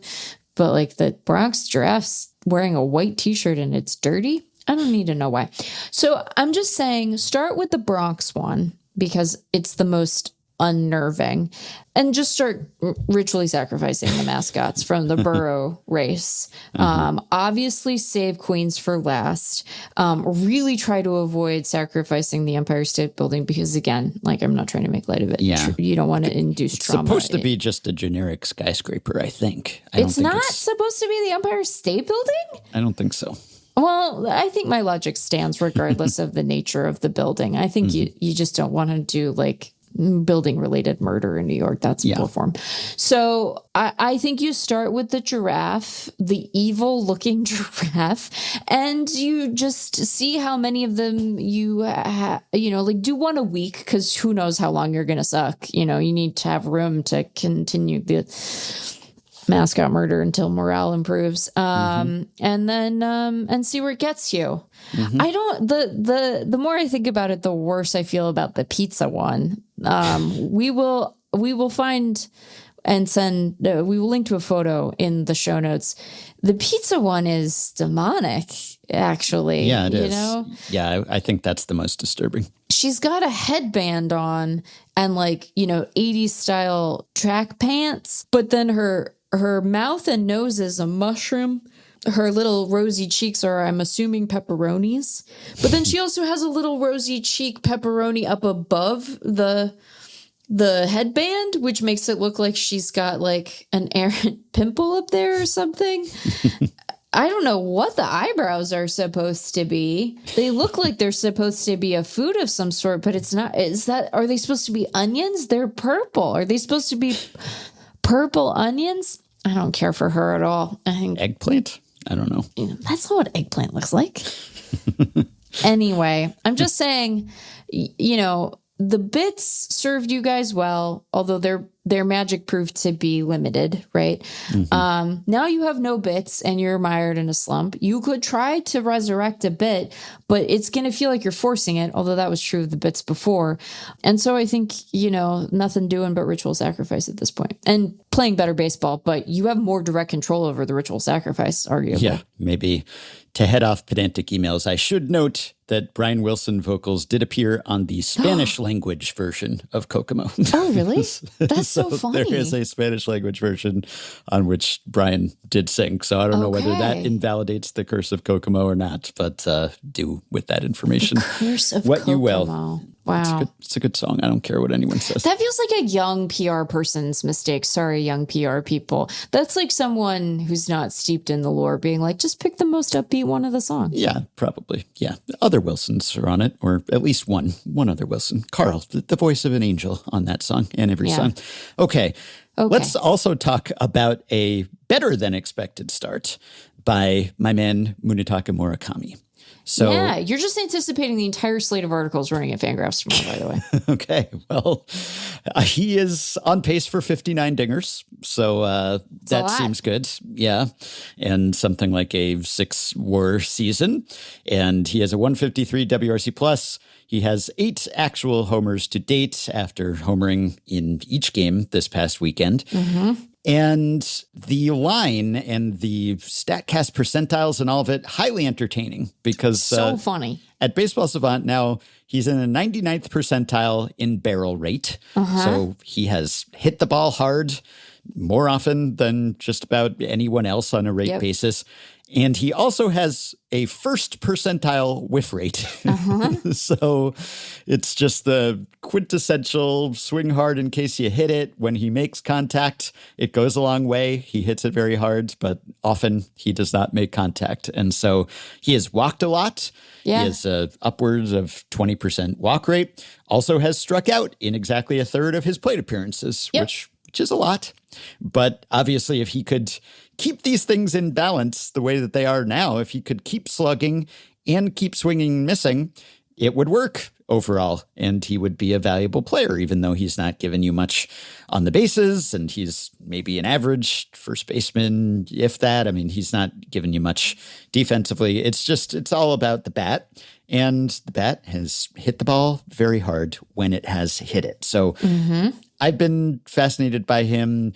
But the Bronx giraffe's wearing a white t-shirt and it's dirty. I don't need to know why. So I'm just saying, start with the Bronx one because it's the most unnerving, and just start ritually sacrificing the mascots from the borough race. Obviously save Queens for last. Really try to avoid sacrificing the Empire State Building because, again, I'm not trying to make light of it. Yeah. You don't want to induce trauma. It's supposed to be just a generic skyscraper, I think. It's not supposed to be the Empire State Building? I don't think so. Well, I think my logic stands regardless of the nature of the building. I think you just don't want to do building related murder in New York. That's poor form. So I think you start with the giraffe, the evil looking giraffe, and you just see how many of them you do one a week, because who knows how long you're going to suck. You need to have room to continue the mascot murder until morale improves. And then and see where it gets you. I don't the more I think about it, the worse I feel about the pizza one. We will find and send we will link to a photo in the show notes. The pizza one is demonic, actually. Yeah, it is. Yeah, I think that's the most disturbing. She's got a headband on and 80s style track pants, but then her mouth and nose is a mushroom. Her little rosy cheeks are, I'm assuming, pepperonis. But then she also has a little rosy cheek pepperoni up above the headband, which makes it look like she's got an errant pimple up there or something. I don't know what the eyebrows are supposed to be. They look like they're supposed to be a food of some sort, but it's not. Are they supposed to be onions? They're purple. Are they supposed to be purple onions? I don't care for her at all. I think eggplant. I don't know. That's not what eggplant looks like. Anyway, I'm just saying, the bits served you guys well, although their magic proved to be limited, right? Now you have no bits and you're mired in a slump. You could try to resurrect a bit, but it's going to feel like you're forcing it, although that was true of the bits before. And so I think, nothing doing but ritual sacrifice at this point. And playing better baseball, but you have more direct control over the ritual sacrifice, arguably. Yeah, maybe. To head off pedantic emails, I should note that Brian Wilson vocals did appear on the Spanish language version of Kokomo. Oh, really? That's so funny. There is a Spanish language version on which Brian did sing. So I don't know whether that invalidates the Curse of Kokomo or not, but do with that information the Curse of what Kokomo. you will. Wow. It's a good song. I don't care what anyone says. That feels like a young PR person's mistake. Sorry, young PR people. That's like someone who's not steeped in the lore being like, just pick the most upbeat one of the songs. Yeah, probably. Yeah. Other Wilsons are on it, or at least one other Wilson. Carl, the voice of an angel on that song and every song. Okay. Let's also talk about a better than expected start by my man Munetaka Murakami. So yeah, you're just anticipating the entire slate of articles running at FanGraphs tomorrow, by the way. okay, well, he is on pace for 59 dingers, so that seems good. Yeah, and something like a 6 WAR season, and he has a 153 WRC plus. He has 8 actual homers to date after homering in each game this past weekend. And the line and the StatCast percentiles and all of it, highly entertaining because So funny. At Baseball Savant now, he's in the 99th percentile in barrel rate. So he has hit the ball hard more often than just about anyone else on a rate basis. And he also has a first percentile whiff rate. So it's just the quintessential swing hard in case you hit it. When he makes contact, it goes a long way. He hits it very hard, but often he does not make contact. And so he has walked a lot. He has upwards of 20% walk rate. Also has struck out in exactly a third of his plate appearances, which is a lot. But obviously, if he could keep these things in balance the way that they are now, if he could keep slugging and keep swinging and missing, it would work overall. And he would be a valuable player, even though he's not given you much on the bases. And he's maybe an average first baseman, if that. I mean, he's not given you much defensively. It's all about the bat. And the bat has hit the ball very hard when it has hit it. So I've been fascinated by him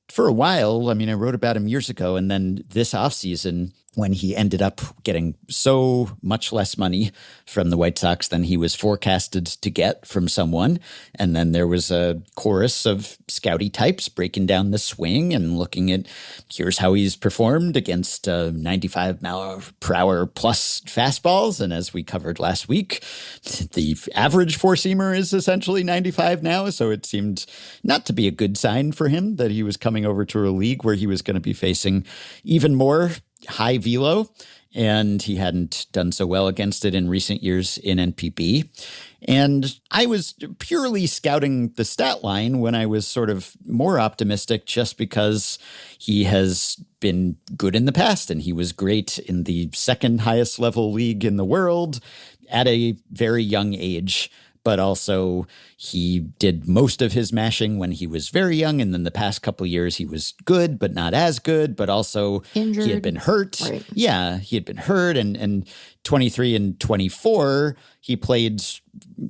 for a while. I mean, I wrote about him years ago. And then this offseason, when he ended up getting so much less money from the White Sox than he was forecasted to get from someone. And then there was a chorus of scouty types breaking down the swing and looking at, here's how he's performed against 95 mile per hour plus fastballs. And as we covered last week, the average four-seamer is essentially 95 now. So it seemed not to be a good sign for him that he was coming over to a league where he was going to be facing even more high velo, and he hadn't done so well against it in recent years in NPB. And I was purely scouting the stat line when I was sort of more optimistic, just because he has been good in the past, and he was great in the second highest level league in the world at a very young age. But also he did most of his mashing when he was very young. And then the past couple of years he was good, but not as good. But also injured. He had been hurt. Right. Yeah, he had been hurt. And 23 and 24, he played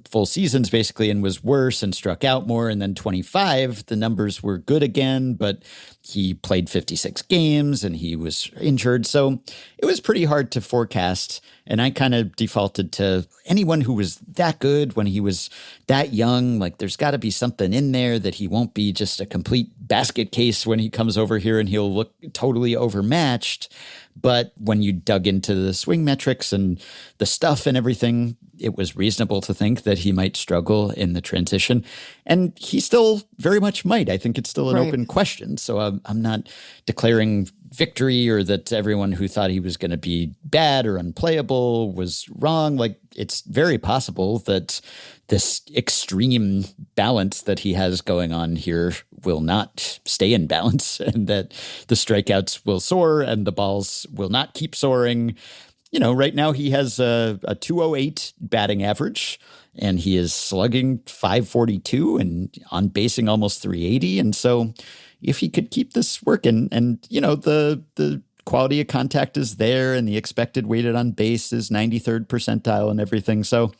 full seasons basically and was worse and struck out more. And then 25, the numbers were good again, but he played 56 games and he was injured. So it was pretty hard to forecast. And I kind of defaulted to anyone who was that good when he was that young. Like, there's got to be something in there that he won't be just a complete basket case when he comes over here and he'll look totally overmatched. But when you dug into the swing metrics and the stuff and everything, it was reasonable to think that he might struggle in the transition. And he still very much might. I think it's still an open question. So I'm not declaring victory or that everyone who thought he was going to be bad or unplayable was wrong. Like, it's very possible that this extreme balance that he has going on here will not stay in balance, and that the strikeouts will soar and the balls will not keep soaring. You know, right now he has a 208 batting average, and he is slugging 542 and on basing almost 380. And so if he could keep this working, and, you know, the quality of contact is there and the expected weighted on base is 93rd percentile and everything. So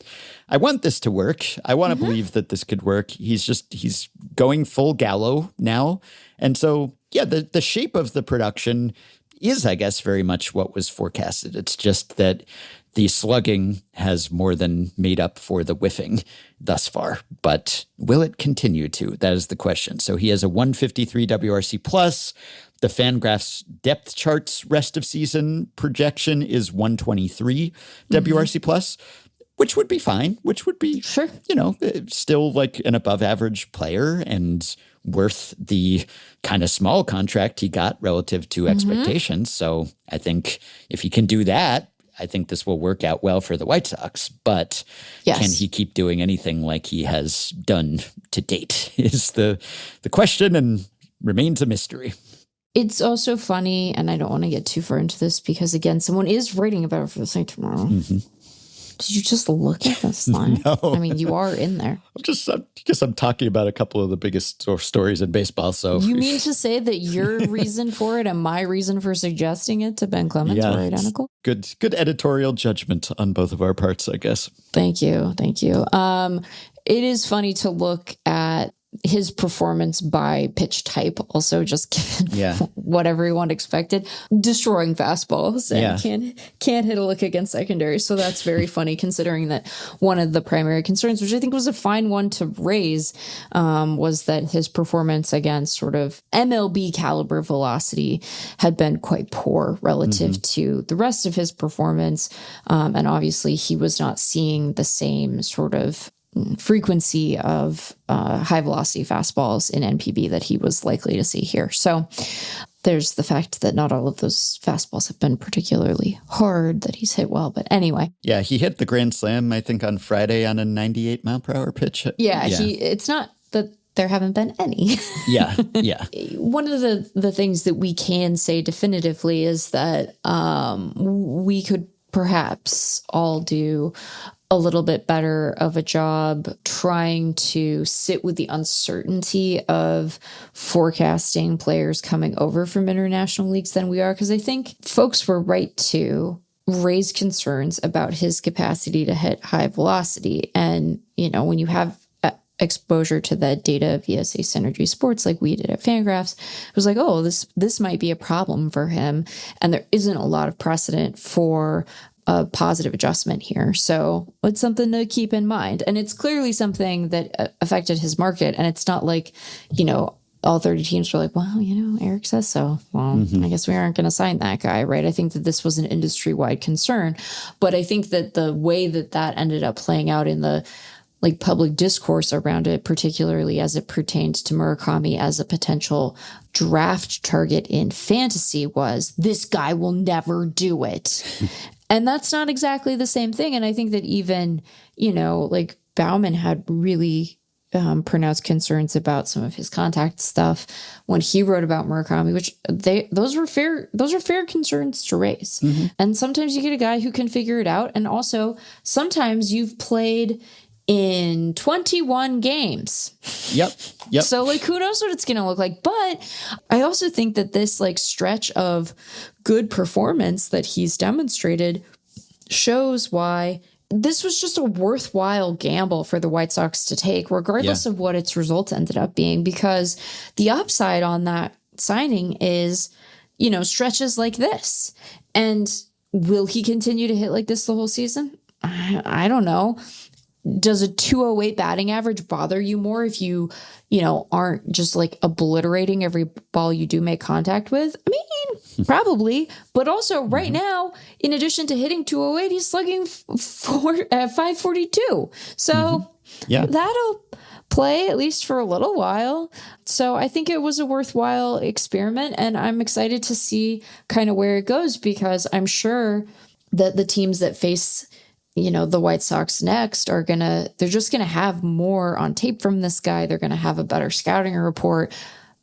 I want this to work. I want to believe that this could work. He's going full Gallo now. And so, yeah, the shape of the production is, I guess, very much what was forecasted. It's just that the slugging has more than made up for the whiffing thus far. But will it continue to? That is the question. So he has a 153 WRC plus. The FanGraphs depth charts rest of season projection is 123 WRC plus, which would be fine, which would be, you know, still like an above average player and worth the kind of small contract he got relative to expectations. So I think if he can do that, I think this will work out well for the White Sox. But can he keep doing anything like he has done to date is the question, and remains a mystery. It's also funny, and I don't want to get too far into this because, again, someone is writing about it for the site tomorrow. Did you just look at this line? No. I mean, you are in there. I guess I'm talking about a couple of the biggest stories in baseball. So you mean to say that your reason for it and my reason for suggesting it to Ben Clemens were identical? Good editorial judgment on both of our parts, I guess. Thank you. It is funny to look at his performance by pitch type, also just given what everyone expected, destroying fastballs and can't hit a lick against secondary. So that's very funny, considering that one of the primary concerns, which I think was a fine one to raise, was that his performance against sort of MLB caliber velocity had been quite poor relative to the rest of his performance. And obviously he was not seeing the same sort of frequency of high velocity fastballs in NPB that he was likely to see here. So there's the fact that not all of those fastballs have been particularly hard that he's hit well. But anyway. Yeah, he hit the grand slam, I think, on Friday on a 98 mile per hour pitch. Yeah. It's not that there haven't been any. Yeah. One of the things that we can say definitively is that we could perhaps all do a little bit better of a job trying to sit with the uncertainty of forecasting players coming over from international leagues than we are. Because I think folks were right to raise concerns about his capacity to hit high velocity. And, when you have exposure to that data via, say, Synergy Sports, like we did at FanGraphs, it was like, oh, this might be a problem for him. And there isn't a lot of precedent for a positive adjustment here. So it's something to keep in mind. And it's clearly something that affected his market. And it's not like, all 30 teams were like, well, Eric says so. Well, I guess we aren't going to sign that guy, right? I think that this was an industry-wide concern. But I think that the way that ended up playing out in the public discourse around it, particularly as it pertained to Murakami as a potential draft target in fantasy, was this guy will never do it. And that's not exactly the same thing. And I think that even, Bauman had really pronounced concerns about some of his contact stuff when he wrote about Murakami, which those are fair concerns to raise. And sometimes you get a guy who can figure it out. And also sometimes you've played in 21 games. Yep. So who knows what it's going to look like. But I also think that this stretch of good performance that he's demonstrated shows why this was just a worthwhile gamble for the White Sox to take, regardless of what its results ended up being, because the upside on that signing is, stretches like this. And will he continue to hit like this the whole season? I don't know. Does a 208 batting average bother you more if you aren't just obliterating every ball you do make contact with? I mean, probably. But also right now, in addition to hitting 208, he's slugging 542. So that'll play at least for a little while. So I think it was a worthwhile experiment, and I'm excited to see kind of where it goes, because I'm sure that the teams that face the White Sox next they're just going to have more on tape from this guy. They're going to have a better scouting report.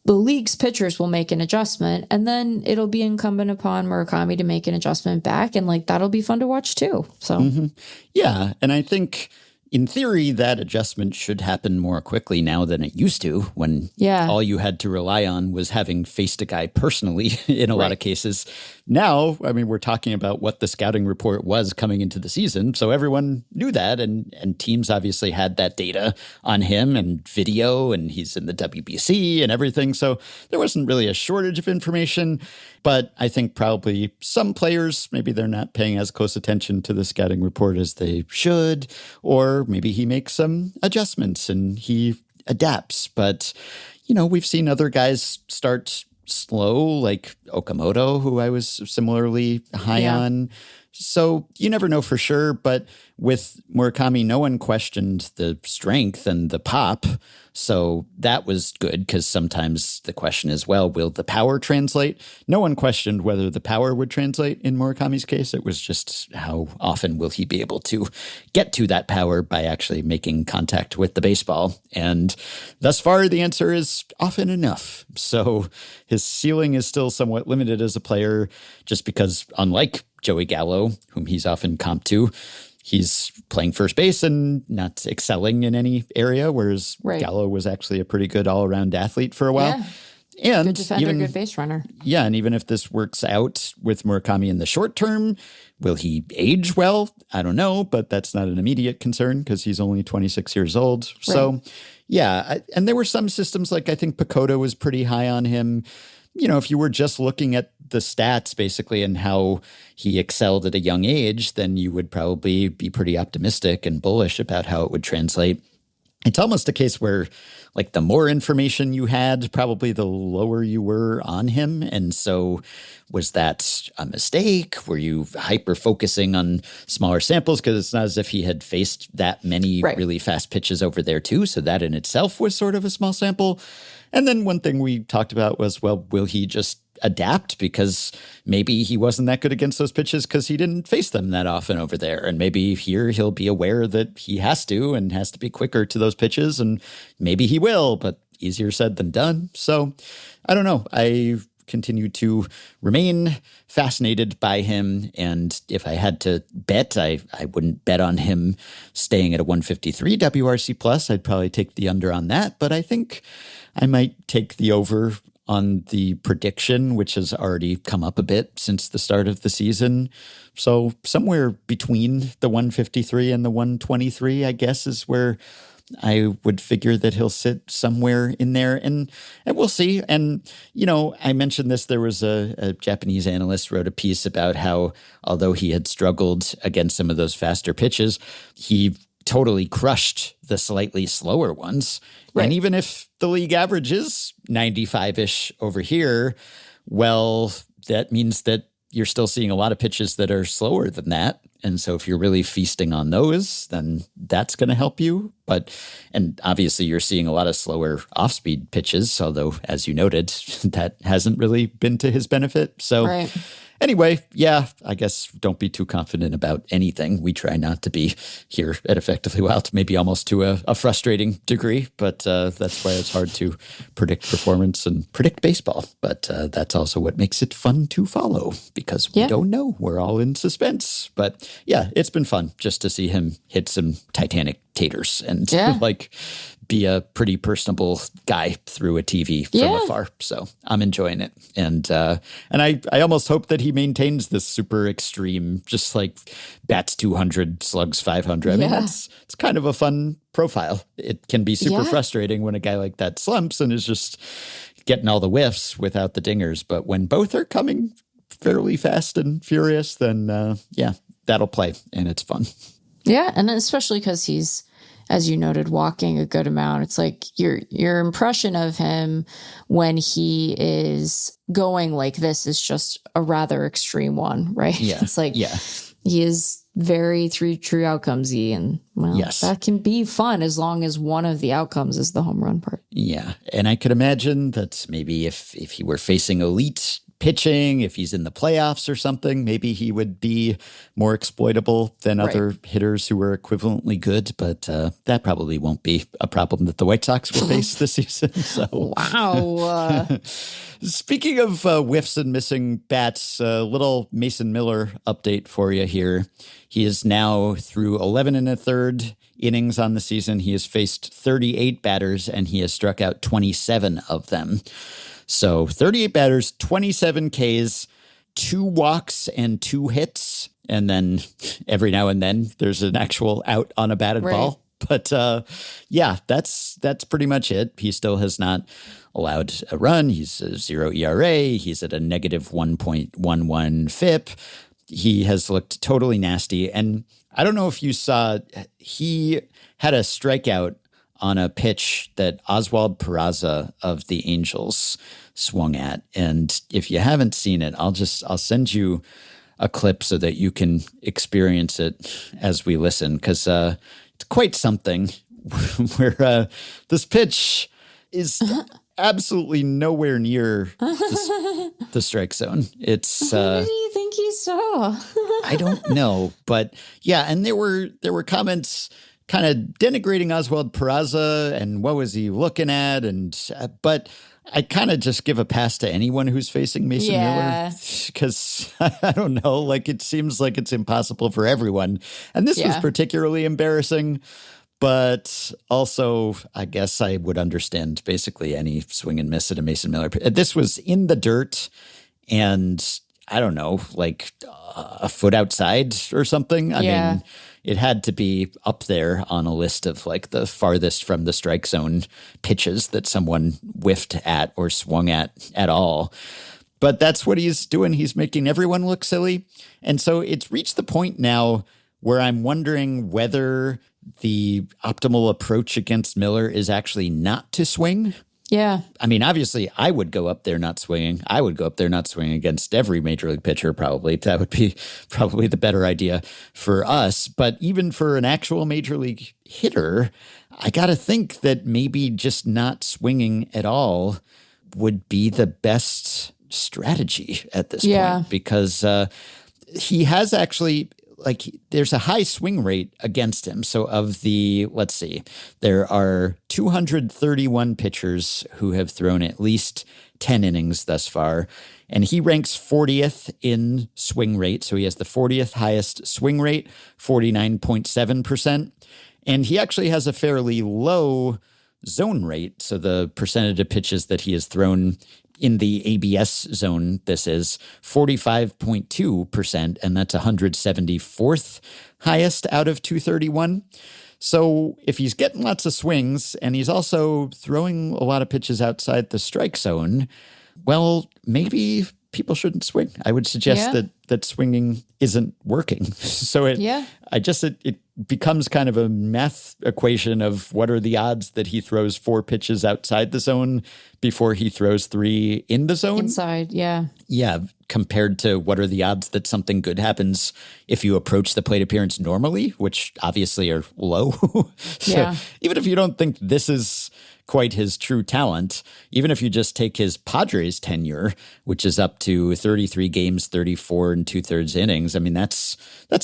The league's pitchers will make an adjustment, and then it'll be incumbent upon Murakami to make an adjustment back. And that'll be fun to watch too. So, yeah. And I think in theory, that adjustment should happen more quickly now than it used to, when all you had to rely on was having faced a guy personally in a lot of cases. Now, I mean, we're talking about what the scouting report was coming into the season. So everyone knew that, and teams obviously had that data on him and video, and he's in the WBC and everything. So there wasn't really a shortage of information. But I think probably some players, maybe they're not paying as close attention to the scouting report as they should, or maybe he makes some adjustments and he adapts. But, we've seen other guys start slow, like Okamoto, who I was similarly high on. So you never know for sure, but with Murakami, no one questioned the strength and the pop. So that was good because sometimes the question is, well, will the power translate? No one questioned whether the power would translate in Murakami's case. It was just how often will he be able to get to that power by actually making contact with the baseball. And thus far, the answer is often enough. So his ceiling is still somewhat limited as a player just because, unlike Joey Gallo, whom he's often comped to, he's playing first base and not excelling in any area, whereas Gallo was actually a pretty good all-around athlete for a while. Yeah. And good defender, good base runner. Yeah, and even if this works out with Murakami in the short term, will he age well? I don't know, but that's not an immediate concern because he's only 26 years old. Right. So, yeah, and there were some systems like I think Pacoda was pretty high on him. You know, if you were just looking at the stats basically and how he excelled at a young age, then you would probably be pretty optimistic and bullish about how it would translate. It's almost a case where, like, the more information you had, probably the lower you were on him. And so was that a mistake? Were you hyper-focusing on smaller samples? Because it's not as if he had faced that many really fast pitches over there, too. So that in itself was sort of a small sample. And then one thing we talked about was, well, will he just adapt? Because maybe he wasn't that good against those pitches because he didn't face them that often over there. And maybe here he'll be aware that he has to and has to be quicker to those pitches. And maybe he will, but easier said than done. So I don't know. I continue to remain fascinated by him. And if I had to bet, I wouldn't bet on him staying at a 153 WRC plus. I'd probably take the under on that. But I think I might take the over on the prediction, which has already come up a bit since the start of the season. So somewhere between the 153 and the 123, I guess, is where I would figure that he'll sit somewhere in there, and we'll see. And, you know, I mentioned this, there was a Japanese analyst wrote a piece about how, although he had struggled against some of those faster pitches, he totally crushed the slightly slower ones. Right. And even if the league average is 95-ish over here, well, that means that you're still seeing a lot of pitches that are slower than that. And so if you're really feasting on those, then that's going to help you. And obviously you're seeing a lot of slower off-speed pitches, although, as you noted, that hasn't really been to his benefit. So anyway, yeah, I guess don't be too confident about anything. We try not to be here at Effectively Wild, maybe almost to a frustrating degree, but that's why it's hard to predict performance and predict baseball. But that's also what makes it fun to follow because we don't know. We're all in suspense. But yeah, it's been fun just to see him hit some Titanic taters and like be a pretty personable guy through a TV from afar. So I'm enjoying it. And I almost hope that he maintains this super extreme, just like bats 200, slugs 500. I mean, it's kind of a fun profile. It can be super frustrating when a guy like that slumps and is just getting all the whiffs without the dingers. But when both are coming fairly fast and furious, then that'll play and it's fun. Yeah. And especially because he's, as you noted, walking a good amount. It's like your impression of him when he is going like this is just a rather extreme one, right? Yeah. It's like he is very true outcomesy, and that can be fun as long as one of the outcomes is the home run part. Yeah. And I could imagine that maybe if he were facing elite pitching, if he's in the playoffs or something, maybe he would be more exploitable than other hitters who were equivalently good. But that probably won't be a problem that the White Sox will face this season. So. Wow. Speaking of whiffs and missing bats, a little Mason Miller update for you here. He is now through 11 1/3 innings on the season. He has faced 38 batters and he has struck out 27 of them. So 38 batters, 27 Ks, 2 walks and 2 hits. And then every now and then there's an actual out on a batted ball. But that's pretty much it. He still has not allowed a run. He's a 0 ERA. He's at a negative 1.11 FIP. He has looked totally nasty. And I don't know if you saw, he had a strikeout on a pitch that Oswald Peraza of the Angels swung at. And if you haven't seen it, I'll send you a clip so that you can experience it as we listen, because it's quite something where this pitch is absolutely nowhere near the strike zone. It's What do you think he saw? I don't know, but yeah, and there were comments kind of denigrating Oswald Peraza and what was he looking at, and but I kind of just give a pass to anyone who's facing Mason Miller, because I don't know, like it seems like it's impossible for everyone, and this was particularly embarrassing. But also, I guess I would understand basically any swing and miss at a Mason Miller. This was in the dirt, and I don't know, like a foot outside or something. I mean, it had to be up there on a list of like the farthest from the strike zone pitches that someone whiffed at or swung at all. But that's what he's doing. He's making everyone look silly. And so it's reached the point now where I'm wondering whether the optimal approach against Miller is actually not to swing. Yeah. I mean, obviously, I would go up there not swinging. I would go up there not swinging against every major league pitcher, probably. That would be probably the better idea for us. But even for an actual major league hitter, I got to think that maybe just not swinging at all would be the best strategy at this point. Because he has actually... like there's a high swing rate against him. So of the, let's see, there are 231 pitchers who have thrown at least 10 innings thus far. And he ranks 40th in swing rate. So he has the 40th highest swing rate, 49.7%. And he actually has a fairly low zone rate. So the percentage of pitches that he has thrown in the ABS zone, this is 45.2%, and that's 174th highest out of 231. So if he's getting lots of swings and he's also throwing a lot of pitches outside the strike zone, well, maybe people shouldn't swing. I would suggest that swinging isn't working. So it becomes kind of a math equation of what are the odds that he throws 4 pitches outside the zone before he throws 3 in the zone. Inside, yeah. Yeah, compared to what are the odds that something good happens if you approach the plate appearance normally, which obviously are low. So even if you don't think this is quite his true talent, even if you just take his Padres tenure, which is up to 33 games, 34 and 2/3 innings, I mean, that's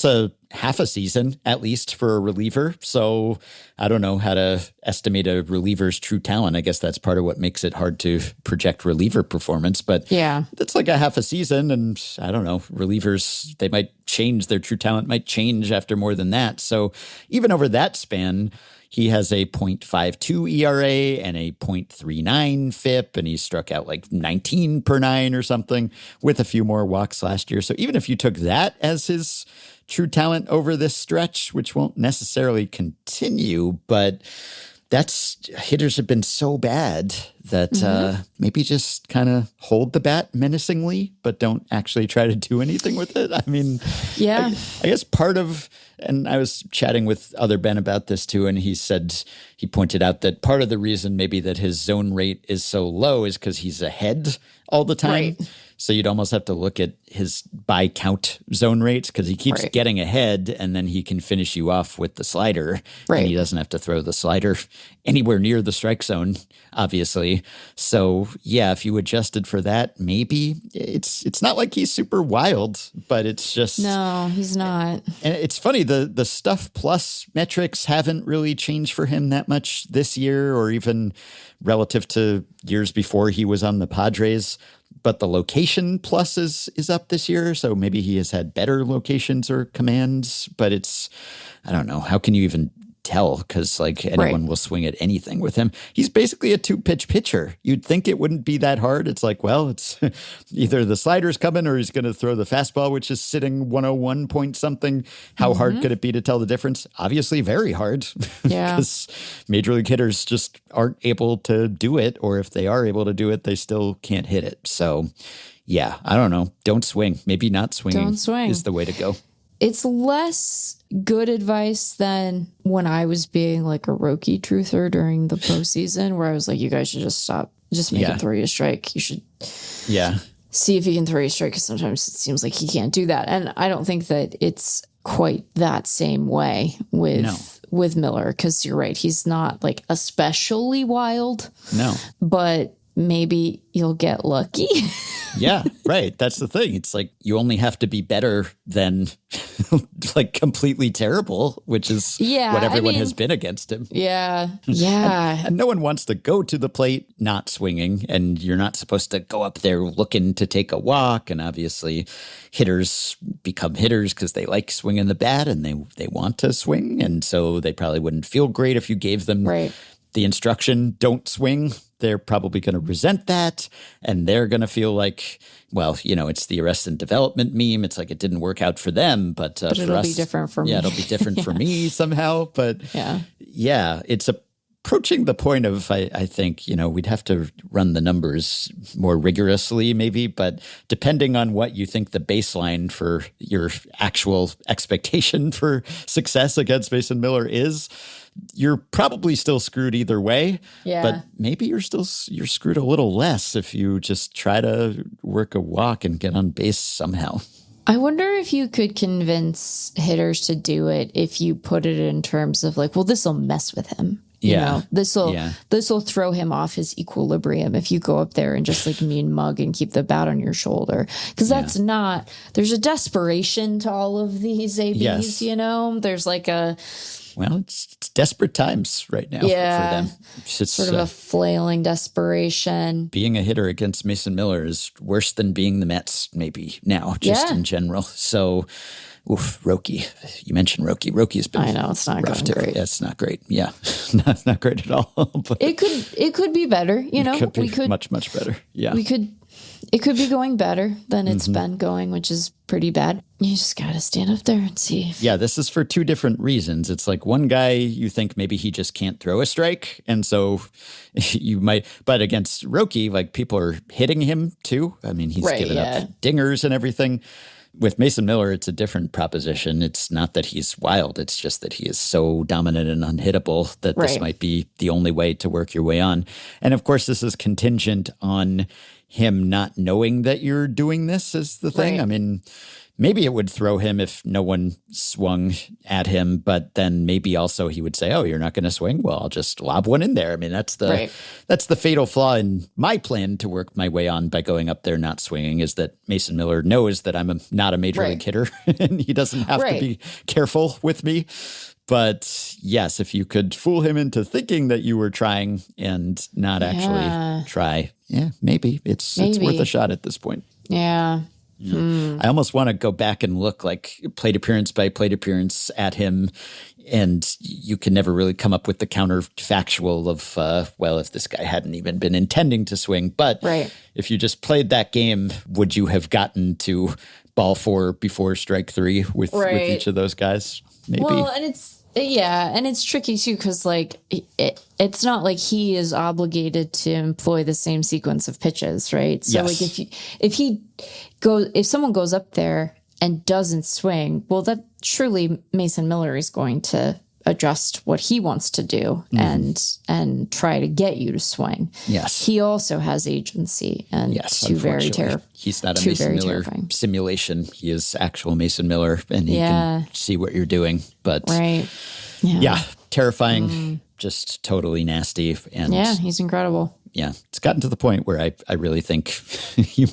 a half a season at least for a reliever. So I don't know how to estimate a reliever's true talent. I guess that's part of what makes it hard to project reliever performance. But that's like a half a season. And I don't know, relievers, they might change, their true talent might change after more than that. So even over that span, he has a .52 ERA and a .39 FIP, and he struck out like 19 per 9 or something with a few more walks last year. So even if you took that as his true talent over this stretch, which won't necessarily continue, but hitters have been so bad that maybe just kind of hold the bat menacingly, but don't actually try to do anything with it. I mean, I guess part of, and I was chatting with other Ben about this too, and he pointed out that part of the reason maybe that his zone rate is so low is because he's ahead all the time. Right. So you'd almost have to look at his by count zone rates because he keeps getting ahead, and then he can finish you off with the slider. Right. And he doesn't have to throw the slider anywhere near the strike zone, obviously. So yeah, if you adjusted for that, maybe it's not like he's super wild, but it's just no, he's not. And it's funny, the stuff plus metrics haven't really changed for him that much this year, or even relative to years before he was on the Padres. But the location plus is up this year, so maybe he has had better locations or commands. But I don't know, how can you even tell? Because like anyone will swing at anything with him. He's basically a 2-pitch pitcher. You'd think it wouldn't be that hard. It's like, well, it's either the slider's coming or he's going to throw the fastball, which is sitting 101 point something. How hard could it be to tell the difference? Obviously very hard. Yeah. Because major league hitters just aren't able to do it, or if they are able to do it, they still can't hit it. So yeah, I don't know. Don't swing. Maybe not swinging is the way to go. It's less good advice than when I was being like a Roki truther during the postseason, where I was like, you guys should just stop, just make it throw you a strike. You should see if he can throw you a strike, because sometimes it seems like he can't do that. And I don't think that it's quite that same way with Miller, because you're right. He's not like especially wild. No. But maybe you'll get lucky. Yeah, right. That's the thing. It's like you only have to be better than like completely terrible, which is what everyone has been against him. Yeah. Yeah. And no one wants to go to the plate not swinging, and you're not supposed to go up there looking to take a walk. And obviously hitters become hitters because they like swinging the bat and they want to swing. And so they probably wouldn't feel great if you gave them the instruction, don't swing. They're probably going to resent that, and they're going to feel like, well, it's the Arrested Development meme. It's like it didn't work out for them, but for it'll us, be different for me. Yeah, it'll be different for me somehow. But yeah, it's approaching the point of, I think, we'd have to run the numbers more rigorously maybe, but depending on what you think the baseline for your actual expectation for success against Mason Miller is, you're probably still screwed either way, but maybe you're screwed a little less if you just try to work a walk and get on base somehow. I wonder if you could convince hitters to do it if you put it in terms of like, well, this will mess with him. This will throw him off his equilibrium if you go up there and just like mean mug and keep the bat on your shoulder. Because that's not, there's a desperation to all of these ABs, There's like it's desperate times right now for them. It's sort of a flailing desperation. Being a hitter against Mason Miller is worse than being the Mets maybe now, just in general. So, Roki. You mentioned Roki. Roki's been I know, it's not rough going great. Yeah, it's not great. Yeah, it's not great at all. But it could be better. It could be much better. Yeah, it could be going better than it's been going, which is pretty bad. You just got to stand up there and see. Yeah, this is for two different reasons. It's like one guy, you think maybe he just can't throw a strike. And so you might, but against Roki, like people are hitting him too. I mean, he's given up dingers and everything. With Mason Miller, it's a different proposition. It's not that he's wild. It's just that he is so dominant and unhittable that this might be the only way to work your way on. And of course, this is contingent on him not knowing that you're doing this is the thing. I mean, maybe it would throw him if no one swung at him, but then maybe also he would say, oh, you're not going to swing? Well, I'll just lob one in there. I mean, that's the fatal flaw in my plan to work my way on by going up there not swinging, is that Mason Miller knows that I'm not a major league hitter and he doesn't have to be careful with me. But yes, if you could fool him into thinking that you were trying and not actually try, maybe it's worth a shot at this point. Yeah. I almost want to go back and look like plate appearance by plate appearance at him, and you can never really come up with the counterfactual of, well, if this guy hadn't even been intending to swing. But if you just played that game, would you have gotten to ball 4 before strike 3 with each of those guys? Maybe. Well, and it's tricky too, because like it's not like he is obligated to employ the same sequence of pitches, right? So like if someone goes up there and doesn't swing, well, that surely Mason Miller is going to adjust what he wants to do and try to get you to swing. Yes, he also has agency, and he's not a Mason Miller simulation. He is actual Mason Miller, and he can see what you're doing. But terrifying, just totally nasty, and he's incredible. Yeah, it's gotten to the point where I really think you're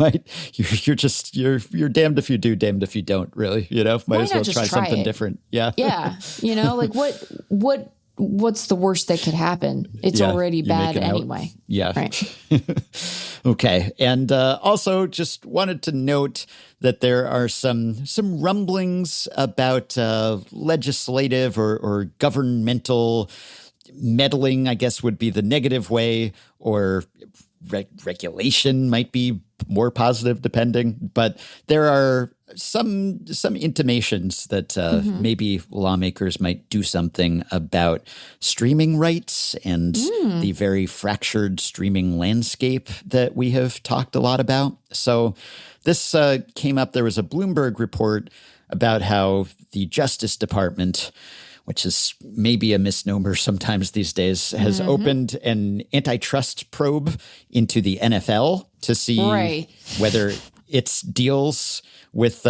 damned if you do, damned if you don't. Really, might as well try something different. Yeah, like what's the worst that could happen? It's already bad anyway. Yeah. Right. Okay. And also just wanted to note that there are some rumblings about legislative or governmental meddling, I guess would be the negative way, or regulation might be more positive depending. But there are some intimations that maybe lawmakers might do something about streaming rights and the very fractured streaming landscape that we have talked a lot about. So this came up. There was a Bloomberg report about how the Justice Department, which is maybe a misnomer sometimes these days, has opened an antitrust probe into the NFL to see whether its deals with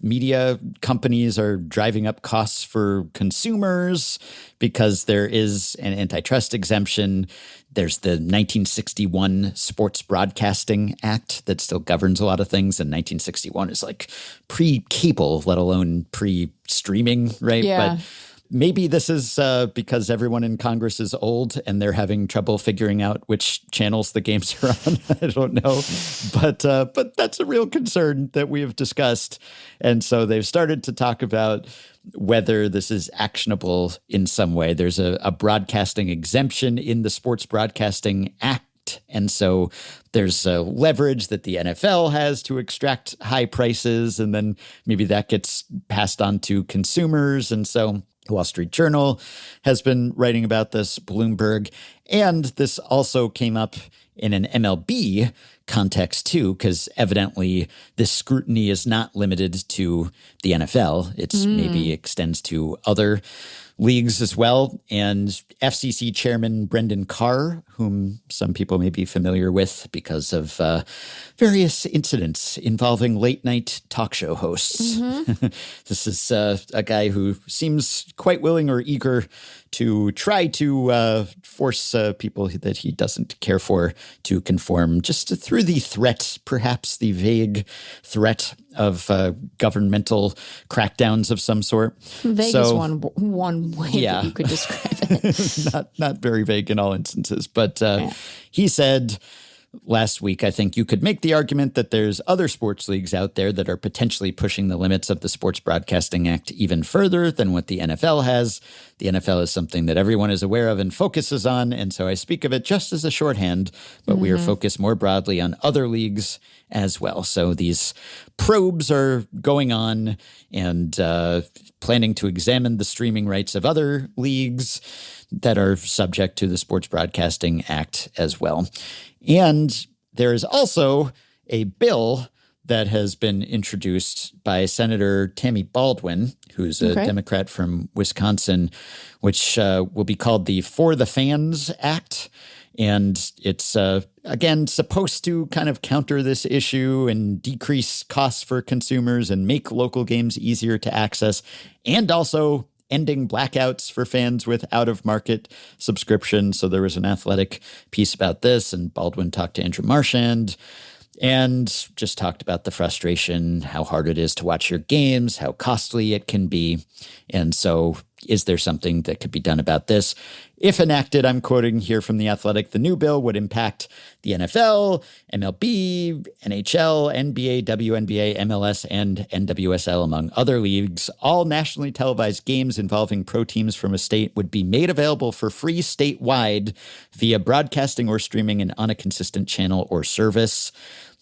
media companies are driving up costs for consumers because there is an antitrust exemption. There's the 1961 Sports Broadcasting Act that still governs a lot of things. And 1961 is like pre-cable, let alone pre-streaming, right? Yeah. But maybe this is because everyone in Congress is old and they're having trouble figuring out which channels the games are on. I don't know. But that's a real concern that we have discussed. And so they've started to talk about whether this is actionable in some way. There's a broadcasting exemption in the Sports Broadcasting Act. And so there's a leverage that the NFL has to extract high prices, and then maybe that gets passed on to consumers. And so the Wall Street Journal has been writing about this, Bloomberg, and this also came up in an MLB context too, because evidently this scrutiny is not limited to the NFL. It's maybe extends to other leagues as well. And FCC Chairman Brendan Carr, whom some people may be familiar with because of various incidents involving late night talk show hosts. This is a guy who seems quite willing or eager to try to force people that he doesn't care for to conform just through the threat, perhaps the vague threat of governmental crackdowns of some sort. Vague is one way that you could describe it. Not very vague in all instances, but he said last week, I think you could make the argument that there's other sports leagues out there that are potentially pushing the limits of the Sports Broadcasting Act even further than what the NFL has. The NFL is something that everyone is aware of and focuses on, and so I speak of it just as a shorthand, but we are focused more broadly on other leagues as well. So these probes are going on and planning to examine the streaming rights of other leagues that are subject to the Sports Broadcasting Act as well. And there is also a bill that has been introduced by Senator Tammy Baldwin, who's a Democrat from Wisconsin, which will be called the For the Fans Act. And it's, again, supposed to kind of counter this issue and decrease costs for consumers and make local games easier to access, and also ending blackouts for fans with out-of-market subscriptions. So there was an Athletic piece about this, and Baldwin talked to Andrew Marchand and just talked about the frustration, how hard it is to watch your games, how costly it can be. And so is there something that could be done about this? If enacted, I'm quoting here from The Athletic, the new bill would impact the NFL, MLB, NHL, NBA, WNBA, MLS, and NWSL, among other leagues. All nationally televised games involving pro teams from a state would be made available for free statewide via broadcasting or streaming on a consistent channel or service.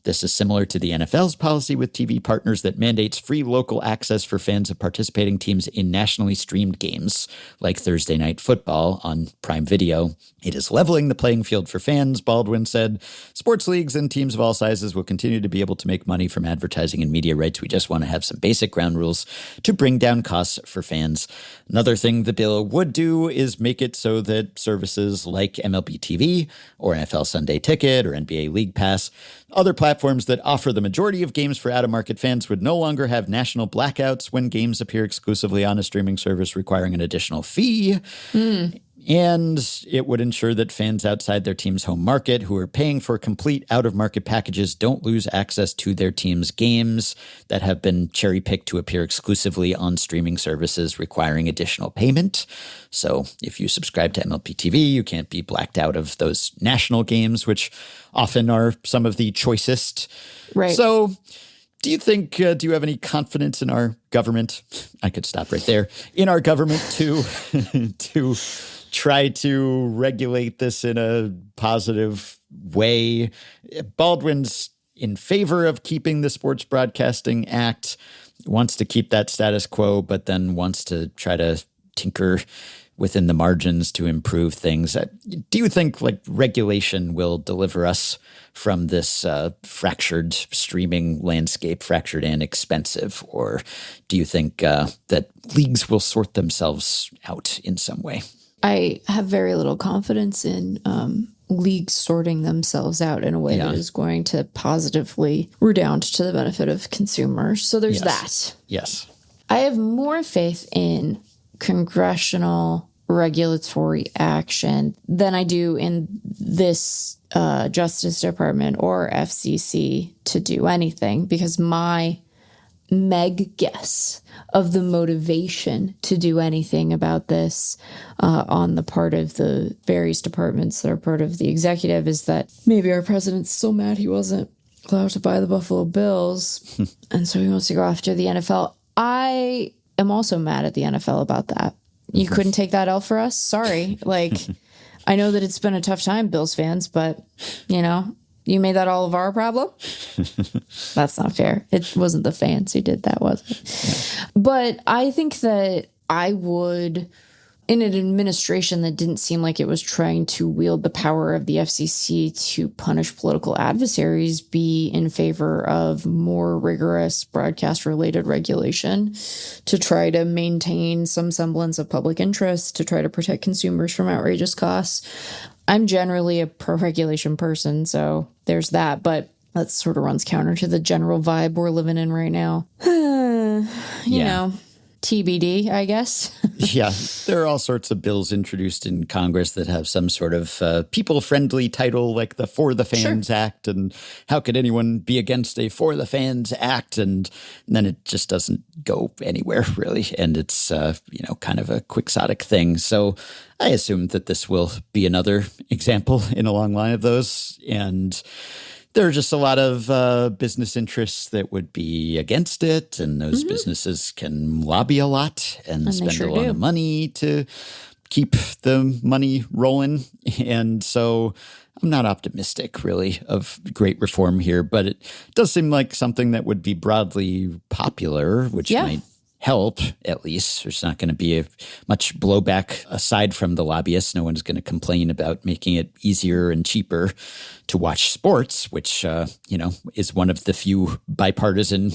This is similar to the NFL's policy with TV partners that mandates free local access for fans of participating teams in nationally streamed games, like Thursday Night Football on Prime Video. It is leveling the playing field for fans, Baldwin said. Sports leagues and teams of all sizes will continue to be able to make money from advertising and media rights. We just want to have some basic ground rules to bring down costs for fans. Another thing the bill would do is make it so that services like MLB TV or NFL Sunday Ticket or NBA League Pass, other platforms that offer the majority of games for out-of-market fans, would no longer have national blackouts when games appear exclusively on a streaming service requiring an additional fee. And it would ensure that fans outside their team's home market who are paying for complete out-of-market packages don't lose access to their team's games that have been cherry-picked to appear exclusively on streaming services requiring additional payment. So if you subscribe to MLB TV, you can't be blacked out of those national games, which often are some of the choicest. Right. So do you think, do you have any confidence in our government? I could stop right there. In our government to try to regulate this in a positive way? Baldwin's in favor of keeping the Sports Broadcasting Act, wants to keep that status quo, but then wants to try to tinker within the margins to improve things. Do you think like regulation will deliver us from this fractured streaming landscape, fractured and expensive? Or do you think that leagues will sort themselves out in some way? I have very little confidence in leagues sorting themselves out in a way that is going to positively redound to the benefit of consumers. So there's that. Yes. I have more faith in congressional regulatory action than I do in this Justice Department or FCC to do anything, because my Meg guess of the motivation to do anything about this on the part of the various departments that are part of the executive is that maybe our president's so mad he wasn't allowed to buy the Buffalo Bills, and so he wants to go after the NFL. I am also mad at the NFL about that. You couldn't take that L for us? Sorry. Like, I know that it's been a tough time, Bills fans, but, you know, you made that all of our problem? That's not fair. It wasn't the fans who did that, was it? Yeah. But I think that I would, in an administration that didn't seem like it was trying to wield the power of the FCC to punish political adversaries, be in favor of more rigorous broadcast-related regulation to try to maintain some semblance of public interest, to try to protect consumers from outrageous costs. I'm generally a pro-regulation person, so there's that, but that sort of runs counter to the general vibe we're living in right now. You know, TBD, I guess. Yeah, there are all sorts of bills introduced in Congress that have some sort of people-friendly title, like the For the Fans Act, and how could anyone be against a For the Fans Act? And then it just doesn't go anywhere, really, and it's, kind of a quixotic thing. So I assume that this will be another example in a long line of those, and there are just a lot of business interests that would be against it, and those businesses can lobby a lot and spend a lot of money to keep the money rolling. And so I'm not optimistic, really, of great reform here, but it does seem like something that would be broadly popular, which might help, at least. There's not going to be much blowback aside from the lobbyists. No one's going to complain about making it easier and cheaper to watch sports, which, is one of the few bipartisan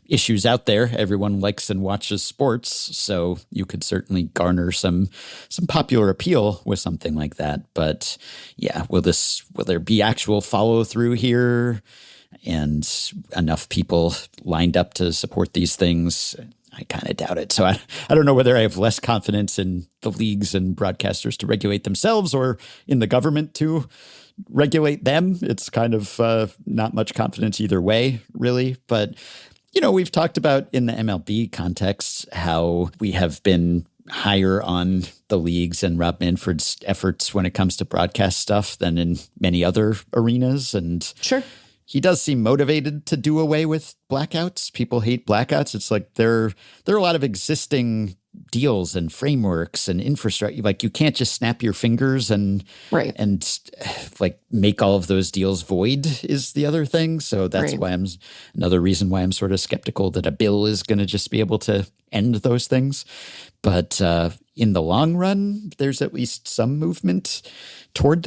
issues out there. Everyone likes and watches sports, so you could certainly garner some popular appeal with something like that. But yeah, will there be actual follow through here and enough people lined up to support these things? I kind of doubt it. So I don't know whether I have less confidence in the leagues and broadcasters to regulate themselves or in the government to regulate them. It's kind of not much confidence either way, really. But, we've talked about in the MLB context how we have been higher on the leagues and Rob Manfred's efforts when it comes to broadcast stuff than in many other arenas. And he does seem motivated to do away with blackouts. People hate blackouts. It's like there are a lot of existing deals and frameworks and infrastructure. Like, you can't just snap your fingers and make all of those deals void is the other thing. So that's why another reason why I'm sort of skeptical that a bill is going to just be able to end those things. But in the long run, there's at least some movement toward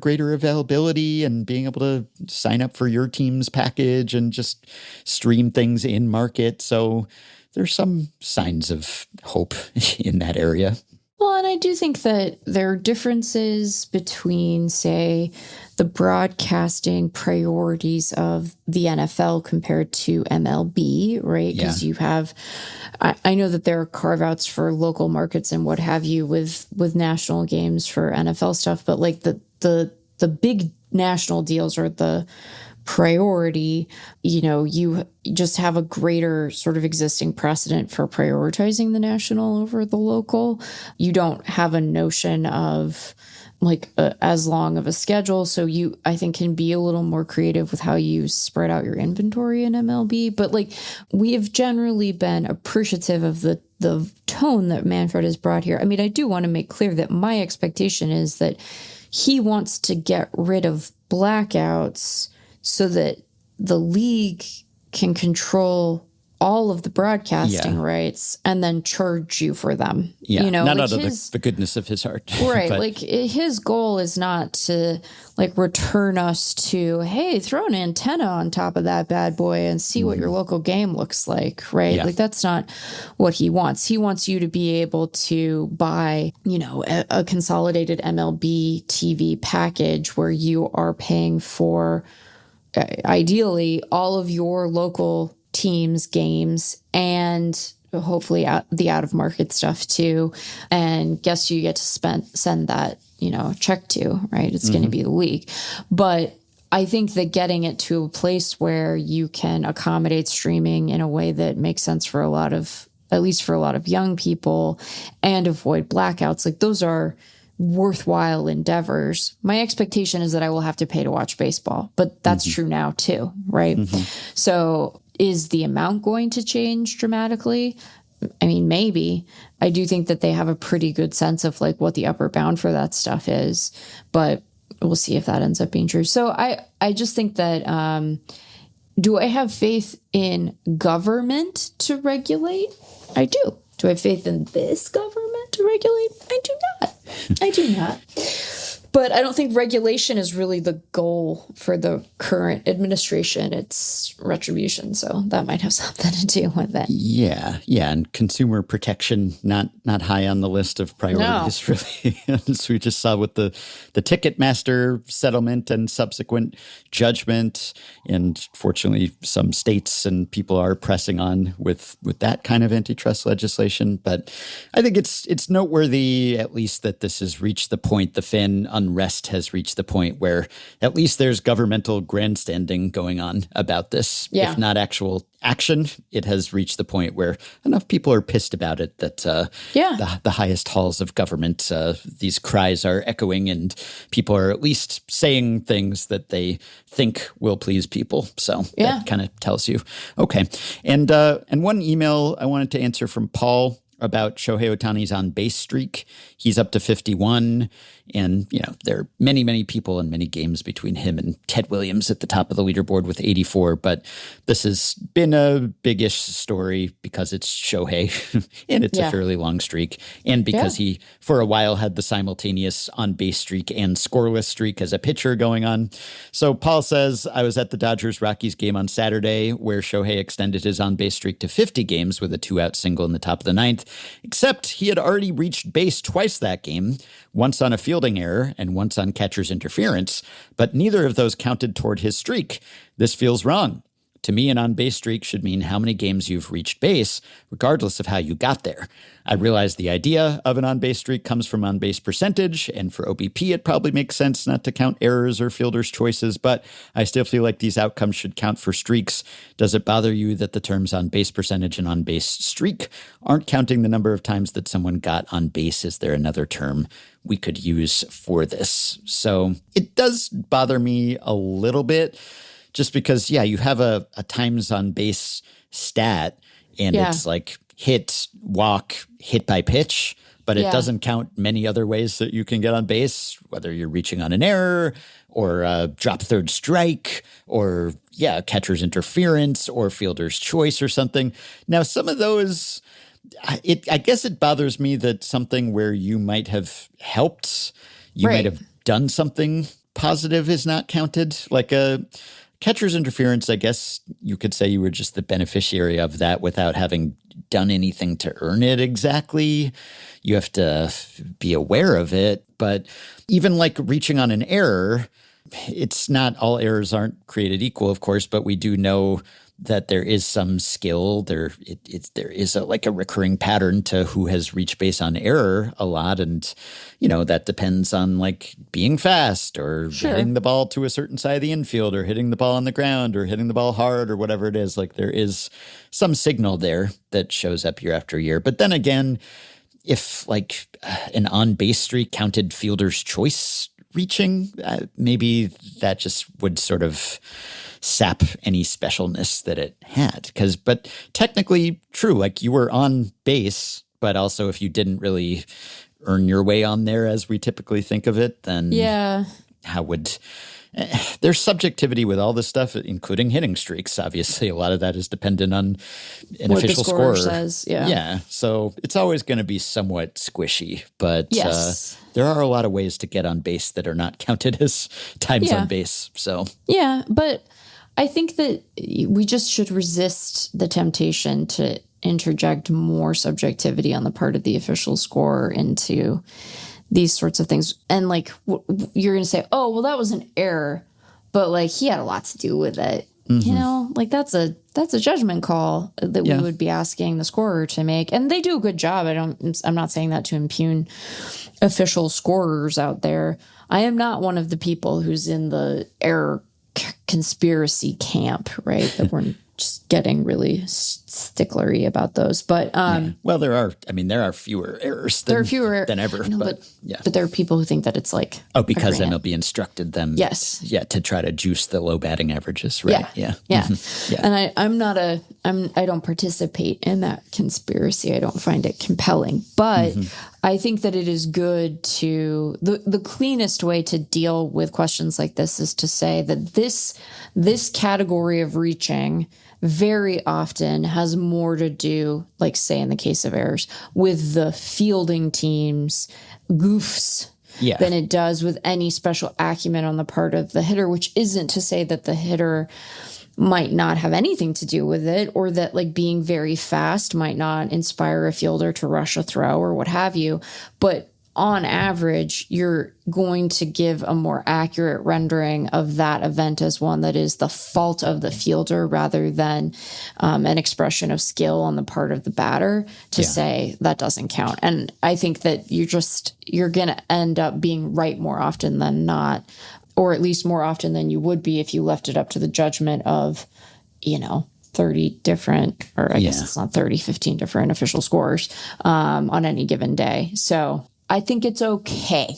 greater availability and being able to sign up for your team's package and just stream things in market. So there's some signs of hope in that area. Well, and I do think that there are differences between, say, the broadcasting priorities of the NFL compared to MLB, right? Because you have, I know that there are carve-outs for local markets and what have you with national games for NFL stuff, but like the big national deals are the priority. You just have a greater sort of existing precedent for prioritizing the national over the local. You don't have a notion of as long of a schedule. So you, I think, can be a little more creative with how you spread out your inventory in MLB. But we have generally been appreciative of the tone that Manfred has brought here. I mean, I do want to make clear that my expectation is that he wants to get rid of blackouts so that the league can control all of the broadcasting Yeah. rights and then charge you for them. Yeah, You know, not like out of the goodness of his heart. right. But Like his goal is not to like return us to, hey, throw an antenna on top of that bad boy and see what your local game looks like. Right. Yeah. Like that's not what he wants. He wants you to be able to buy, you know, a consolidated MLB TV package where you are paying for ideally all of your local teams, games, and hopefully the out of market stuff too. And guess you get to send that, you know, check to, right? It's going to be the league. But I think that getting it to a place where you can accommodate streaming in a way that makes sense for at least for a lot of young people, and avoid blackouts, like those are worthwhile endeavors. My expectation is that I will have to pay to watch baseball, but that's true now too, right? So is the amount going to change dramatically? I mean, maybe. I do think that they have a pretty good sense of like what the upper bound for that stuff is, but we'll see if that ends up being true. So I just think that, do I have faith in government to regulate? I do. Do I have faith in this government to regulate? I do not. I do not. But I don't think regulation is really the goal for the current administration. It's retribution. So that might have something to do with it. yeah, and consumer protection not high on the list of priorities, really. As we just saw with the Ticketmaster settlement and subsequent judgment, and fortunately, some states and people are pressing on with that kind of antitrust legislation. But I think it's noteworthy, at least, that this has reached the point. The fan unrest has reached the point where at least there's governmental grandstanding going on about this. Yeah. If not actual action, it has reached the point where enough people are pissed about it that the highest halls of government, these cries are echoing, and people are at least saying things that they think will please people. So that kind of tells you. Okay. And one email I wanted to answer from Paul about Shohei Ohtani's on-base streak. He's up to 51. And, you know, there are many, many people and many games between him and Ted Williams at the top of the leaderboard with 84. But this has been a big-ish story because it's Shohei and it's a fairly long streak. And because he, for a while, had the simultaneous on-base streak and scoreless streak as a pitcher going on. So Paul says, I was at the Dodgers-Rockies game on Saturday where Shohei extended his on-base streak to 50 games with a 2-out single in the top of the ninth, except he had already reached base twice that game, once on a fielding error and once on catcher's interference, but neither of those counted toward his streak. This feels wrong. To me, an on-base streak should mean how many games you've reached base, regardless of how you got there. I realize the idea of an on-base streak comes from on-base percentage, and for OBP, it probably makes sense not to count errors or fielders' choices, but I still feel like these outcomes should count for streaks. Does it bother you that the terms on-base percentage and on-base streak aren't counting the number of times that someone got on base? Is there another term we could use for this? So it does bother me a little bit. Just because, you have a times on base stat, and it's like hit, walk, hit by pitch, but it doesn't count many other ways that you can get on base, whether you're reaching on an error or drop third strike or, catcher's interference or fielder's choice or something. Now, some of those, I guess it bothers me that something where you might have helped, you might have done something positive is not counted. Like a catcher's interference, I guess you could say you were just the beneficiary of that without having done anything to earn it exactly. You have to be aware of it. But even like reaching on an error, it's not all errors aren't created equal, of course, but we do know that there is some skill. There is a recurring pattern to who has reached base on error a lot. And, that depends on like being fast or hitting the ball to a certain side of the infield or hitting the ball on the ground or hitting the ball hard or whatever it is. Like there is some signal there that shows up year after year. But then again, if like an on-base streak counted fielder's choice reaching, maybe that just would sort of sap any specialness that it had. But technically true, like you were on base, but also if you didn't really earn your way on there as we typically think of it, then how would there's subjectivity with all this stuff, including hitting streaks. Obviously, a lot of that is dependent on an What official the scorer score. says, yeah. Yeah. So it's always going to be somewhat squishy, but Yes. there are a lot of ways to get on base that are not counted as times Yeah. on base. So Yeah, but I think that we just should resist the temptation to interject more subjectivity on the part of the official scorer into these sorts of things. And like you're going to say, oh, well, that was an error, but like he had a lot to do with it. You know, like that's a judgment call that we would be asking the scorer to make. And they do a good job. I'm not saying that to impugn official scorers out there. I am not one of the people who's in the error conspiracy camp, right? That we're just getting really sticklery about those. But well, there are fewer errors than ever. No, but there are people who think that it's like because MLB instructed them to try to juice the low batting averages, right? Yeah. Mm-hmm. Yeah. And I don't participate in that conspiracy. I don't find it compelling. But I think that it is good to the cleanest way to deal with questions like this is to say that this category of reaching very often has more to do, like say in the case of errors, with the fielding team's goofs than it does with any special acumen on the part of the hitter, which isn't to say that the hitter might not have anything to do with it, or that like being very fast might not inspire a fielder to rush a throw or what have you. But on average, you're going to give a more accurate rendering of that event as one that is the fault of the fielder rather than an expression of skill on the part of the batter to say that doesn't count. And I think that you're going to end up being right more often than not, or at least more often than you would be if you left it up to the judgment of, 30 different, or I guess it's not 30, 15 different official scores on any given day. So I think it's okay.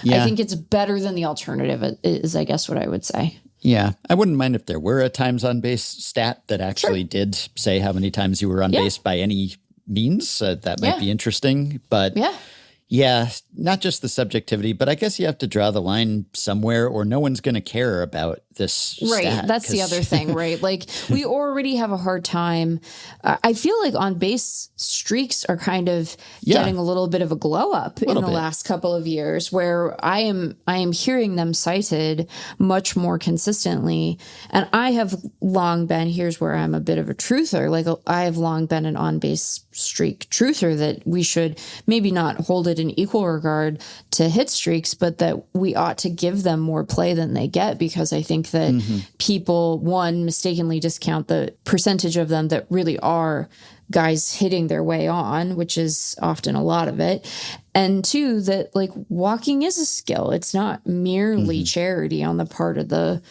Yeah. I think it's better than the alternative is, I guess, what I would say. Yeah. I wouldn't mind if there were a times on base stat that actually did say how many times you were on base by any means. That might be interesting. But yeah, not just the subjectivity, but I guess you have to draw the line somewhere or no one's going to care about this right. stat. That's the other thing, right? Like we already have a hard time. I feel like on base streaks are kind of getting a little bit of a glow up in the last couple of years, where I am hearing them cited much more consistently. And I have long been, here's where I'm a bit of a truther. Like I have long been an on base streak truther that we should maybe not hold it in equal regard to hit streaks, but that we ought to give them more play than they get, because I think that people, one, mistakenly discount the percentage of them that really are guys hitting their way on, which is often a lot of it. And two, that like walking is a skill. It's not merely charity on the part of the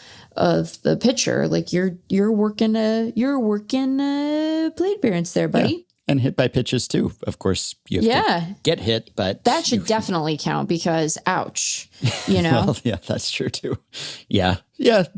pitcher. Like you're working plate appearance there, buddy. Yeah. And hit by pitches too. Of course, you have to get hit, but that should definitely count because ouch, Well, yeah, that's true too. Yeah.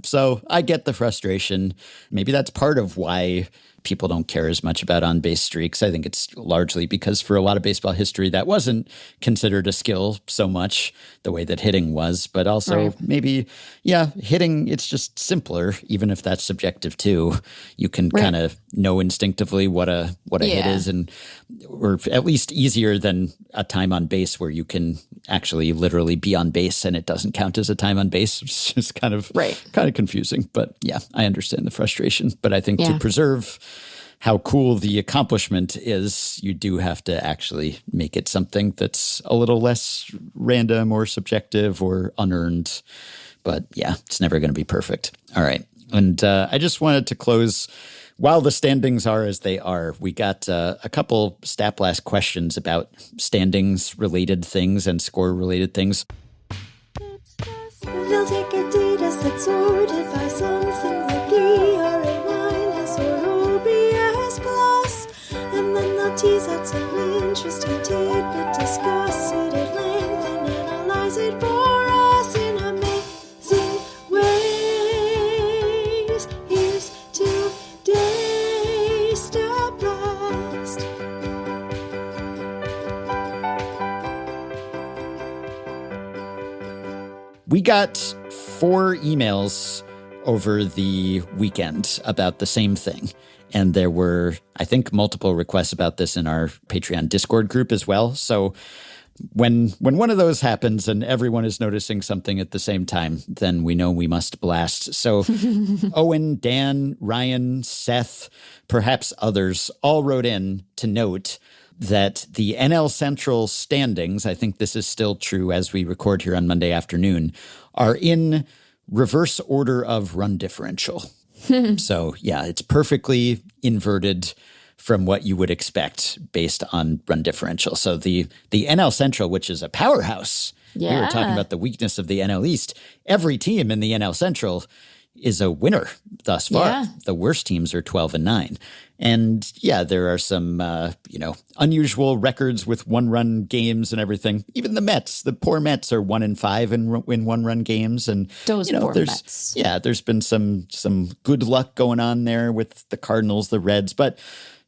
So I get the frustration. Maybe that's part of why people don't care as much about on-base streaks. I think it's largely because for a lot of baseball history, that wasn't considered a skill so much the way that hitting was. But also maybe, hitting, it's just simpler, even if that's subjective too. You can kind of know instinctively what a hit is, or at least easier than a time on base where you can actually literally be on base and it doesn't count as a time on base. It's just kind of confusing. But yeah, I understand the frustration. But I think to preserve how cool the accomplishment is, you do have to actually make it something that's a little less random or subjective or unearned. But yeah, it's never going to be perfect. All right. And I just wanted to close, while the standings are as they are, we got a couple Stat Blast questions about standings-related things and score-related things. They'll take a data set sorted by something like ERA minus or OBS plus, and then they'll tease out some interesting tidbit, discuss it at length, and analyze it for us in amazing ways. Here's today's Stat Blast. We got 4 emails over the weekend about the same thing. And there were, I think, multiple requests about this in our Patreon Discord group as well. So when one of those happens and everyone is noticing something at the same time, then we know we must blast. So Owen, Dan, Ryan, Seth, perhaps others all wrote in to note that the NL Central standings, I think this is still true as we record here on Monday afternoon, are in reverse order of run differential. So yeah, it's perfectly inverted from what you would expect based on run differential. So the NL Central, which is a powerhouse, we were talking about the weakness of the NL East. Every team in the NL Central is a winner thus far. Yeah. The worst teams are 12-9. And yeah, there are some, unusual records with 1-run games and everything. Even the Mets, the poor Mets are 1-5 in 1-run games. And Those poor there's, Mets. Yeah, there's been some good luck going on there with the Cardinals, the Reds, but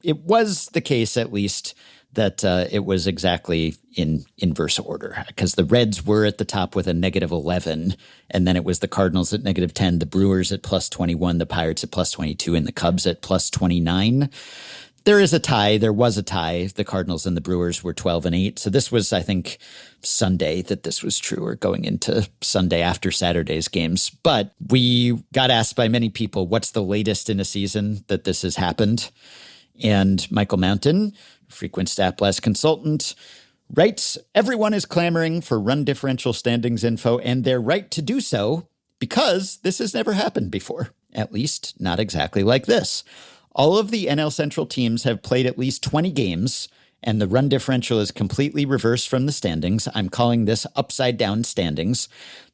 it was the case at least that it was exactly in inverse order, because the Reds were at the top with a -11, and then it was the Cardinals at -10, the Brewers at +21, the Pirates at +22, and the Cubs at +29. There is a tie. There was a tie. The Cardinals and the Brewers were 12-8. So this was, I think, Sunday that this was true, or going into Sunday after Saturday's games. But we got asked by many people, what's the latest in a season that this has happened? And Michael Mountain, frequent StatBlast consultant, writes, everyone is clamoring for run differential standings info, and they're right to do so because this has never happened before, at least not exactly like this. All of the NL Central teams have played at least 20 games, and the run differential is completely reversed from the standings. I'm calling this upside-down standings.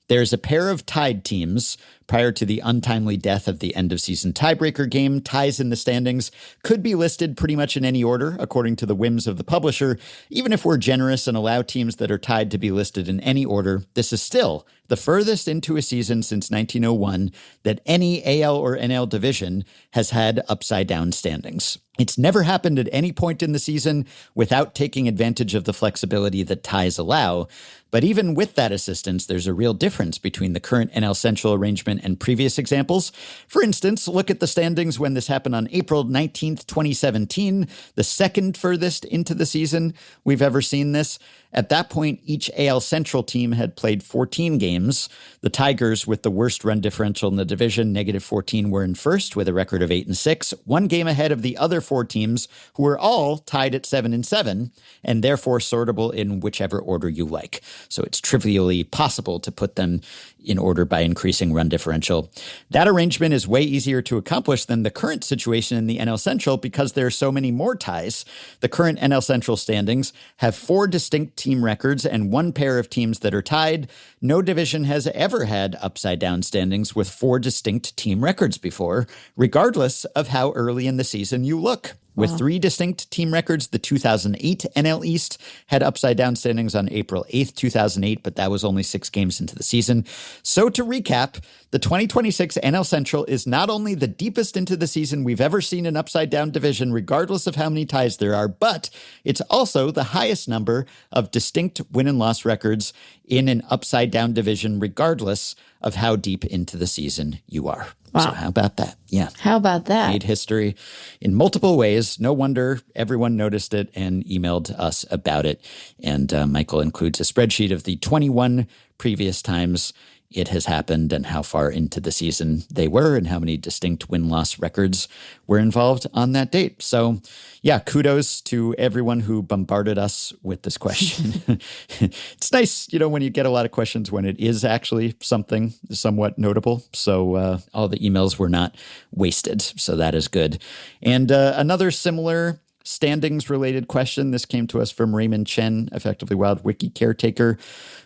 There's a pair of tied teams prior to the untimely death of the end-of-season tiebreaker game. Ties in the standings could be listed pretty much in any order, according to the whims of the publisher. Even if we're generous and allow teams that are tied to be listed in any order, this is still the furthest into a season since 1901 that any AL or NL division has had upside-down standings. It's never happened at any point in the season without taking advantage of the flexibility that ties allow. But even with that assistance, there's a real difference between the current NL Central arrangement and previous examples. For instance, look at the standings when this happened on April 19th, 2017, the second furthest into the season we've ever seen this. At that point, each AL Central team had played 14 games. The Tigers, with the worst run differential in the division, -14, were in first with a record of 8-6, one game ahead of the other 4 teams, who were all tied at 7-7, and therefore sortable in whichever order you like. So it's trivially possible to put them in order by increasing run differential. That arrangement is way easier to accomplish than the current situation in the NL Central because there are so many more ties. The current NL Central standings have 4 distinct team records and 1 pair of teams that are tied. No division has ever had upside-down standings with 4 distinct team records before, regardless of how early in the season you look. With 3 distinct team records, the 2008 NL East had upside-down standings on April 8th, 2008, but that was only 6 games into the season. So to recap, the 2026 NL Central is not only the deepest into the season we've ever seen an upside-down division, regardless of how many ties there are, but it's also the highest number of distinct win and loss records in an upside-down division, regardless of how deep into the season you are. Wow. So how about that? Yeah. How about that? Made history in multiple ways. No wonder everyone noticed it and emailed us about it. And Michael includes a spreadsheet of the 21 previous times it has happened and how far into the season they were and how many distinct win-loss records were involved on that date. So yeah, kudos to everyone who bombarded us with this question. It's nice, when you get a lot of questions when it is actually something somewhat notable. So all the emails were not wasted. So that is good. And another similar standings-related question. This came to us from Raymond Chen, Effectively Wild Wiki caretaker,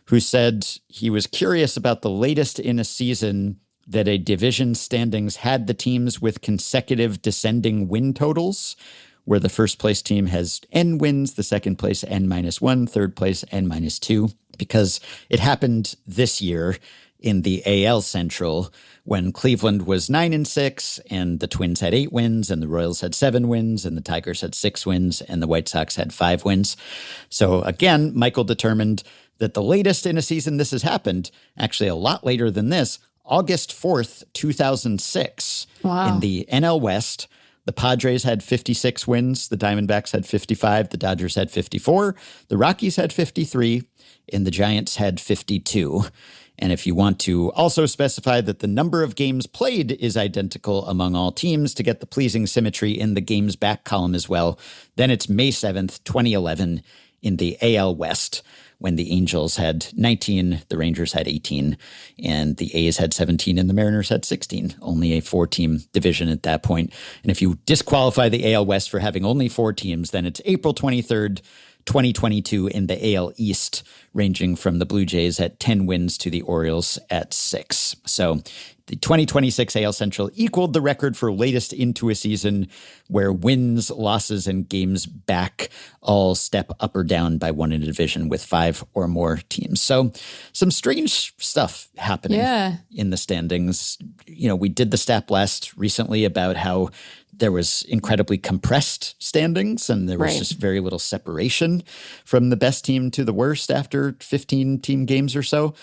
who said he was curious about the latest in a season that a division standings had the teams with consecutive descending win totals, where the first place team has N wins, the second place N-1, third place N-2, because it happened this year in the AL Central when Cleveland was 9-6 and the Twins had 8 wins and the Royals had 7 wins and the Tigers had 6 wins and the White Sox had 5 wins. So again, Michael determined that the latest in a season this has happened, actually a lot later than this, August 4th, 2006. Wow. In the NL West, the Padres had 56 wins, the Diamondbacks had 55, the Dodgers had 54, the Rockies had 53, and the Giants had 52. And if you want to also specify that the number of games played is identical among all teams to get the pleasing symmetry in the games back column as well, then it's May 7th, 2011 in the AL West, when the Angels had 19, the Rangers had 18, and the A's had 17, and the Mariners had 16. Only a 4-team division at that point. And if you disqualify the AL West for having only 4 teams, then it's April 23rd, 2022 in the AL East, ranging from the Blue Jays at 10 wins to the Orioles at 6. So the 2026 AL Central equaled the record for latest into a season where wins, losses, and games back all step up or down by one in a division with 5 or more teams. So some strange stuff happening in the standings. You know, we did the stat blast recently about how there was incredibly compressed standings and there was just very little separation from the best team to the worst after 15 team games or so.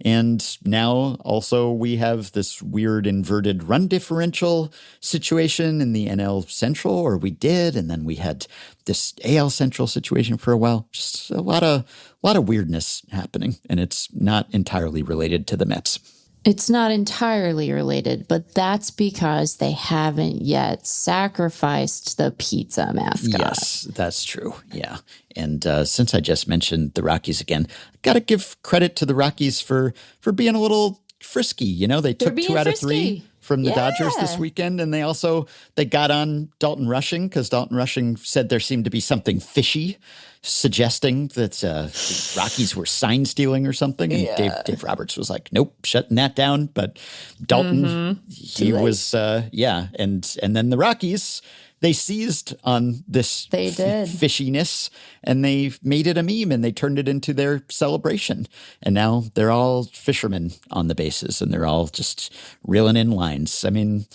And now also we have this weird inverted run differential situation in the NL Central, or we did, and then we had this AL Central situation for a while. Just a lot of weirdness happening, and it's not entirely related to the Mets. It's not entirely related, but that's because they haven't yet sacrificed the pizza mascot. Yes, that's true. Yeah. And since I just mentioned the Rockies again, got to give credit to the Rockies for being a little frisky. You know, they took 2 out of 3 from the Dodgers this weekend, and they got on Dalton Rushing because Dalton Rushing said there seemed to be something fishy, suggesting that the Rockies were sign stealing or something. And Dave Roberts was like, nope, shutting that down. But Dalton, he was, and then the Rockies, they seized on this fishiness and they made it a meme and they turned it into their celebration. And now they're all fishermen on the bases and they're all just reeling in lines. I mean,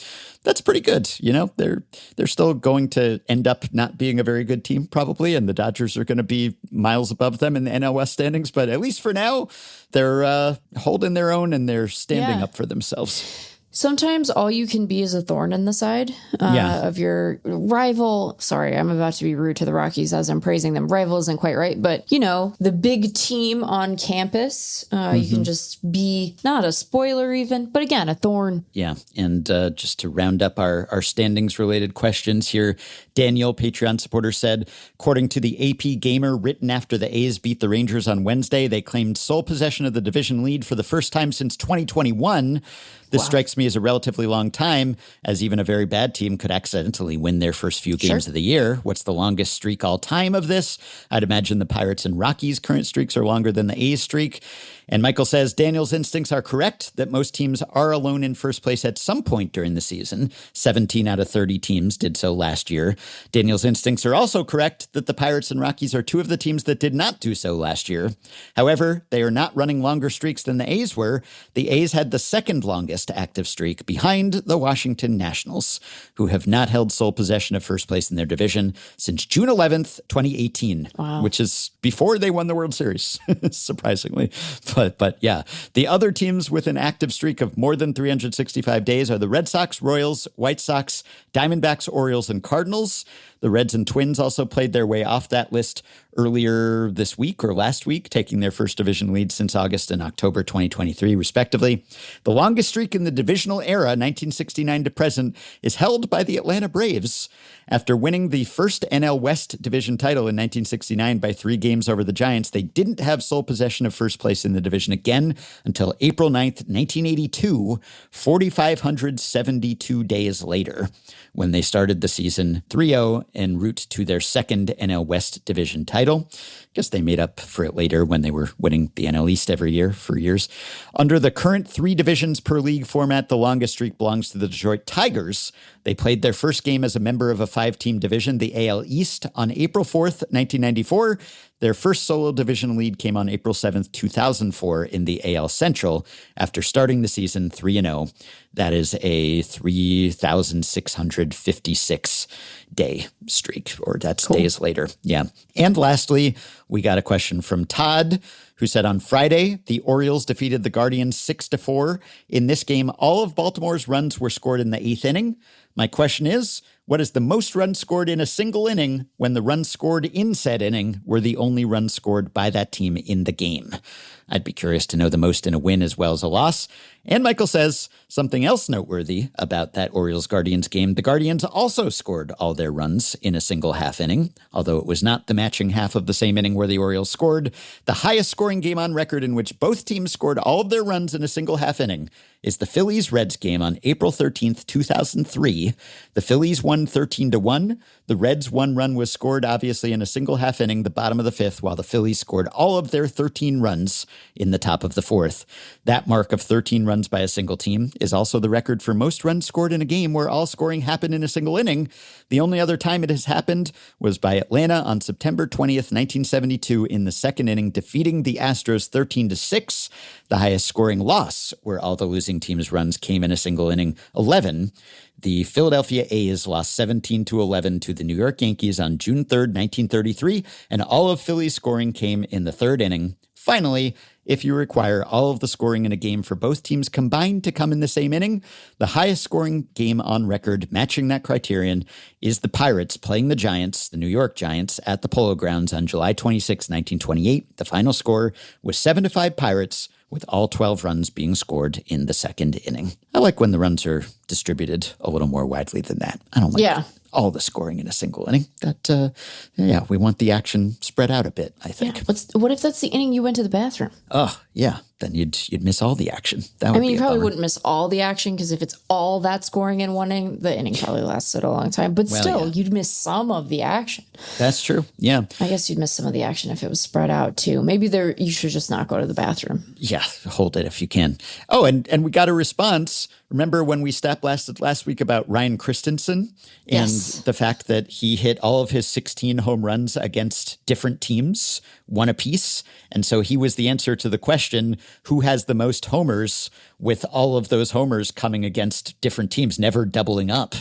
that's pretty good. You know, they're still going to end up not being a very good team probably. And the Dodgers are going to be miles above them in the NL West standings. But at least for now, they're holding their own and they're standing up for themselves. Sometimes all you can be is a thorn in the side of your rival. Sorry, I'm about to be rude to the Rockies as I'm praising them. Rival isn't quite right, but, you know, the big team on campus, you can just be not a spoiler even, but again, a thorn. Yeah, and just to round up our standings-related questions here, Daniel, Patreon supporter, said, according to the AP Gamer written after the A's beat the Rangers on Wednesday, they claimed sole possession of the division lead for the first time since 2021. This strikes me as a relatively long time, as even a very bad team could accidentally win their first few games of the year. What's the longest streak all time of this? I'd imagine the Pirates and Rockies' current streaks are longer than the A's streak. And Michael says, Daniel's instincts are correct that most teams are alone in first place at some point during the season. 17 out of 30 teams did so last year. Daniel's instincts are also correct that the Pirates and Rockies are 2 of the teams that did not do so last year. However, they are not running longer streaks than the A's were. The A's had the second longest active streak behind the Washington Nationals, who have not held sole possession of first place in their division since June 11th, 2018, which is before they won the World Series, surprisingly. But yeah, the other teams with an active streak of more than 365 days are the Red Sox, Royals, White Sox, Diamondbacks, Orioles, and Cardinals. The Reds and Twins also played their way off that list earlier this week or last week, taking their first division lead since August and October 2023, respectively. The longest streak in the divisional era, 1969 to present, is held by the Atlanta Braves. After winning the first NL West division title in 1969 by 3 games over the Giants, they didn't have sole possession of first place in the division again until April 9th, 1982, 4,572 days later, when they started the season 3-0 en route to their second NL West division title. I guess they made up for it later when they were winning the NL East every year for years. Under the current 3 divisions per league format, the longest streak belongs to the Detroit Tigers. They played their first game as a member of a 5-team division, the AL East, on April 4th, 1994. Their first solo division lead came on April 7th, 2004 in the AL Central after starting the season 3-0. That is a 3,656 day streak, or that's days later. Yeah. And lastly, we got a question from Todd, who said on Friday, the Orioles defeated the Guardians 6-4. In this game, all of Baltimore's runs were scored in the 8th inning. My question is, what is the most runs scored in a single inning when the runs scored in said inning were the only runs scored by that team in the game? I'd be curious to know the most in a win as well as a loss. And Michael says something else noteworthy about that Orioles-Guardians game. The Guardians also scored all their runs in a single half inning, although it was not the matching half of the same inning where the Orioles scored. The highest scoring game on record in which both teams scored all of their runs in a single half inning is the Phillies-Reds game on April 13th, 2003. The Phillies won 13-1. The Reds' one run was scored, obviously, in a single half inning, the bottom of the 5th, while the Phillies scored all of their 13 runs in the top of the 4th. That mark of 13 runs by a single team is also the record for most runs scored in a game where all scoring happened in a single inning. The only other time it has happened was by Atlanta on September 20th, 1972, in the second inning, defeating the Astros 13-6. The highest scoring loss, where all the losing teams' runs came in a single inning, 11. The Philadelphia A's lost 17-11 to the New York Yankees on June 3rd, 1933, and all of Philly's scoring came in the third inning. Finally, if you require all of the scoring in a game for both teams combined to come in the same inning, the highest scoring game on record matching that criterion is the Pirates playing the Giants, the New York Giants, at the Polo Grounds on July 26, 1928. The final score was 7-5 Pirates, with all 12 runs being scored in the second inning. I like when the runs are distributed a little more widely than that. I don't like all the scoring in a single inning. We want the action spread out a bit, I think. Yeah. What if that's the inning you went to the bathroom? Oh, yeah. Then you'd miss all the action. That would you be a probably bummer. wouldn't miss all the action because if it's all that scoring in one inning, the inning probably lasted a long time. But still, you'd miss some of the action. That's true. Yeah. I guess you'd miss some of the action if it was spread out too. Maybe you should just not go to the bathroom. Yeah, hold it if you can. Oh, and we got a response. Remember when we blasted last week about Ryan Christensen and the fact that he hit all of his 16 home runs against different teams, one apiece. And so he was the answer to the question, who has the most homers, with all of those homers coming against different teams, never doubling up.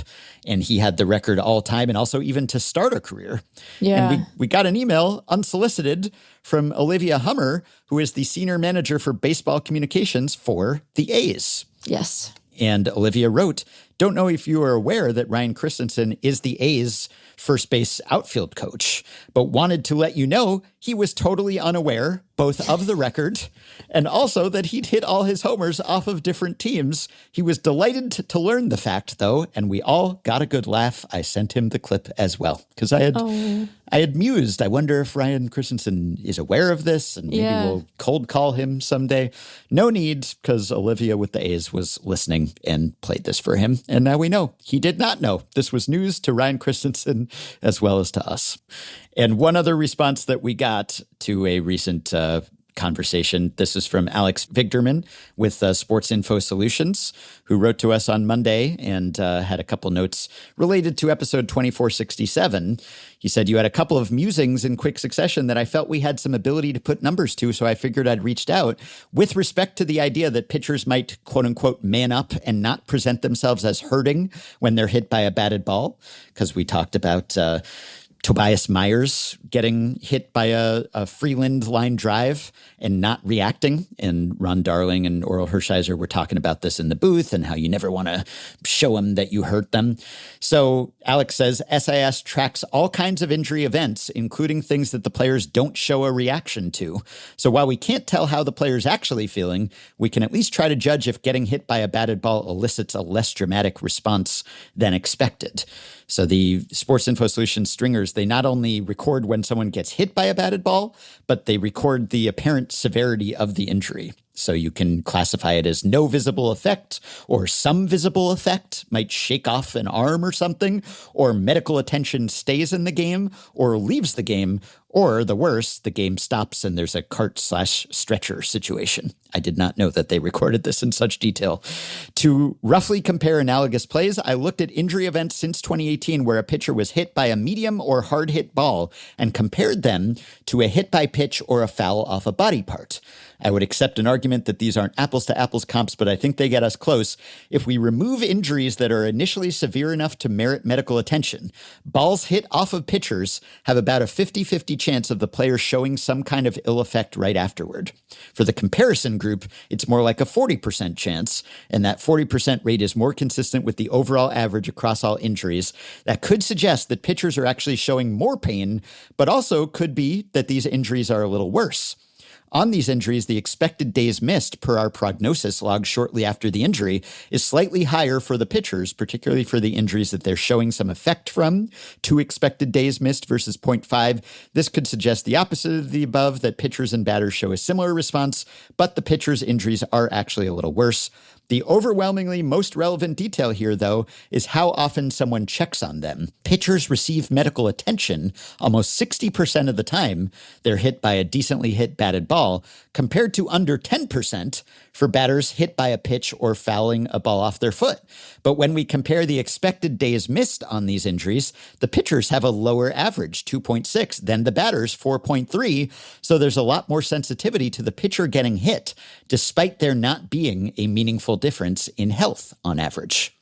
And he had the record all time and also even to start a career. Yeah. And we got an email unsolicited from Olivia Hummer, who is the senior manager for baseball communications for the A's. Yes. And Olivia wrote, "Don't know if you are aware that Ryan Christensen is the A's first base outfield coach, but wanted to let you know he was totally unaware both of the record and also that he'd hit all his homers off of different teams. He was delighted to learn the fact, though, and we all got a good laugh. I sent him the clip as well because I had mused. I wonder if Ryan Christensen is aware of this, and maybe we'll cold call him someday. No need, because Olivia with the A's was listening and played this for him. And now we know he did not know. This was news to Ryan Christensen as well as to us. And one other response that we got to a recent conversation. This is from Alex Vigderman with Sports Info Solutions, who wrote to us on Monday and had a couple notes related to episode 2467. He said, "You had a couple of musings in quick succession that I felt we had some ability to put numbers to, so I figured I'd reached out with respect to the idea that pitchers might, quote unquote, man up and not present themselves as hurting when they're hit by a batted ball," because we talked about Tobias Myers getting hit by a Freeland line drive and not reacting. And Ron Darling and Oral Hershiser were talking about this in the booth and how you never want to show them that you hurt them. So Alex says, SIS tracks all kinds of injury events, including things that the players don't show a reaction to. So while we can't tell how the player's actually feeling, we can at least try to judge if getting hit by a batted ball elicits a less dramatic response than expected. So the Sports Info Solutions stringers, they not only record when someone gets hit by a batted ball, but they record the apparent severity of the injury. So you can classify it as no visible effect, or some visible effect, might shake off an arm or something, or medical attention stays in the game or leaves the game, or the worst, the game stops and there's a cart/stretcher situation. I did not know that they recorded this in such detail. To roughly compare analogous plays, I looked at injury events since 2018 where a pitcher was hit by a medium or hard hit ball and compared them to a hit by pitch or a foul off a body part. I would accept an argument that these aren't apples to apples comps, but I think they get us close. If we remove injuries that are initially severe enough to merit medical attention, balls hit off of pitchers have about a 50-50 chance of the player showing some kind of ill effect right afterward. For the comparison group, it's more like a 40% chance, and that 40% rate is more consistent with the overall average across all injuries. That could suggest that pitchers are actually showing more pain, but also could be that these injuries are a little worse. On these injuries, the expected days missed per our prognosis log shortly after the injury is slightly higher for the pitchers, particularly for the injuries that they're showing some effect from, 2 expected days missed versus 0.5. This could suggest the opposite of the above, that pitchers and batters show a similar response, but the pitchers' injuries are actually a little worse. The overwhelmingly most relevant detail here, though, is how often someone checks on them. Pitchers receive medical attention almost 60% of the time they're hit by a decently hit batted ball, compared to under 10% for batters hit by a pitch or fouling a ball off their foot. But when we compare the expected days missed on these injuries, the pitchers have a lower average, 2.6, than the batters, 4.3. So there's a lot more sensitivity to the pitcher getting hit, despite there not being a meaningful difference in health on average.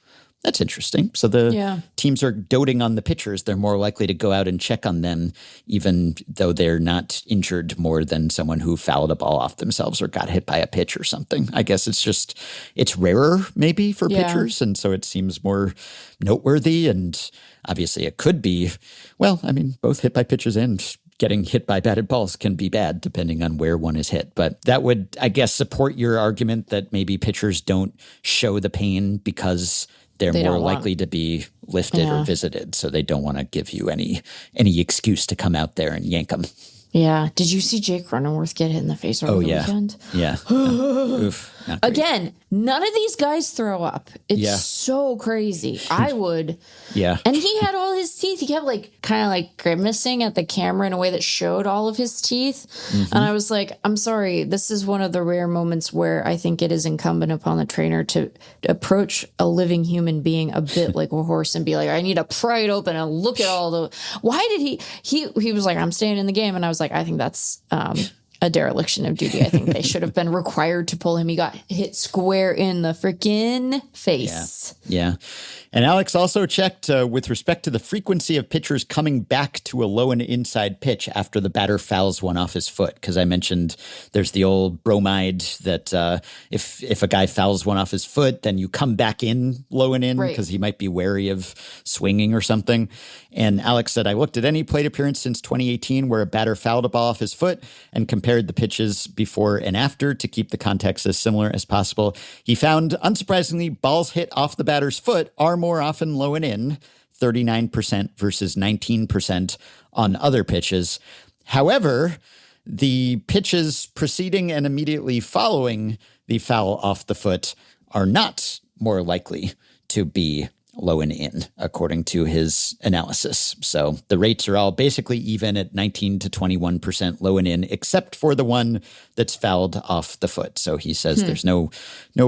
That's interesting. So the teams are doting on the pitchers. They're more likely to go out and check on them, even though they're not injured more than someone who fouled a ball off themselves or got hit by a pitch or something. I guess it's rarer maybe for pitchers. And so it seems more noteworthy. And obviously it could be, well, I mean, both hit by pitches and getting hit by batted balls can be bad depending on where one is hit. But that would, I guess, support your argument that maybe pitchers don't show the pain because they're more likely to be lifted or visited. So they don't want to give you any excuse to come out there and yank them. Yeah. Did you see Jake Cronenworth get hit in the face over the weekend? Yeah. Oof. Again, none of these guys throw up. It's so crazy. I would. Yeah. And he had all his teeth. He kept kind of grimacing at the camera in a way that showed all of his teeth. Mm-hmm. And I was like, I'm sorry. This is one of the rare moments where I think it is incumbent upon the trainer to approach a living human being a bit like a horse and be like, I need to pry it open and look at all the. Why did he was like, I'm staying in the game. And I was like, I think that's a dereliction of duty. I think they should have been required to pull him. He got hit square in the freaking face. Yeah. And Alex also checked with respect to the frequency of pitchers coming back to a low and inside pitch after the batter fouls one off his foot. Because I mentioned there's the old bromide that if a guy fouls one off his foot, then you come back in low and in because he might be wary of swinging or something. And Alex said, I looked at any plate appearance since 2018 where a batter fouled a ball off his foot and compared the pitches before and after to keep the context as similar as possible. He found, unsurprisingly, balls hit off the batter's foot are more often low and in, 39% versus 19% on other pitches. However, the pitches preceding and immediately following the foul off the foot are not more likely to be low and in, according to his analysis. So the rates are all basically even at 19 to 21% low and in, except for the one that's fouled off the foot. So he says there's no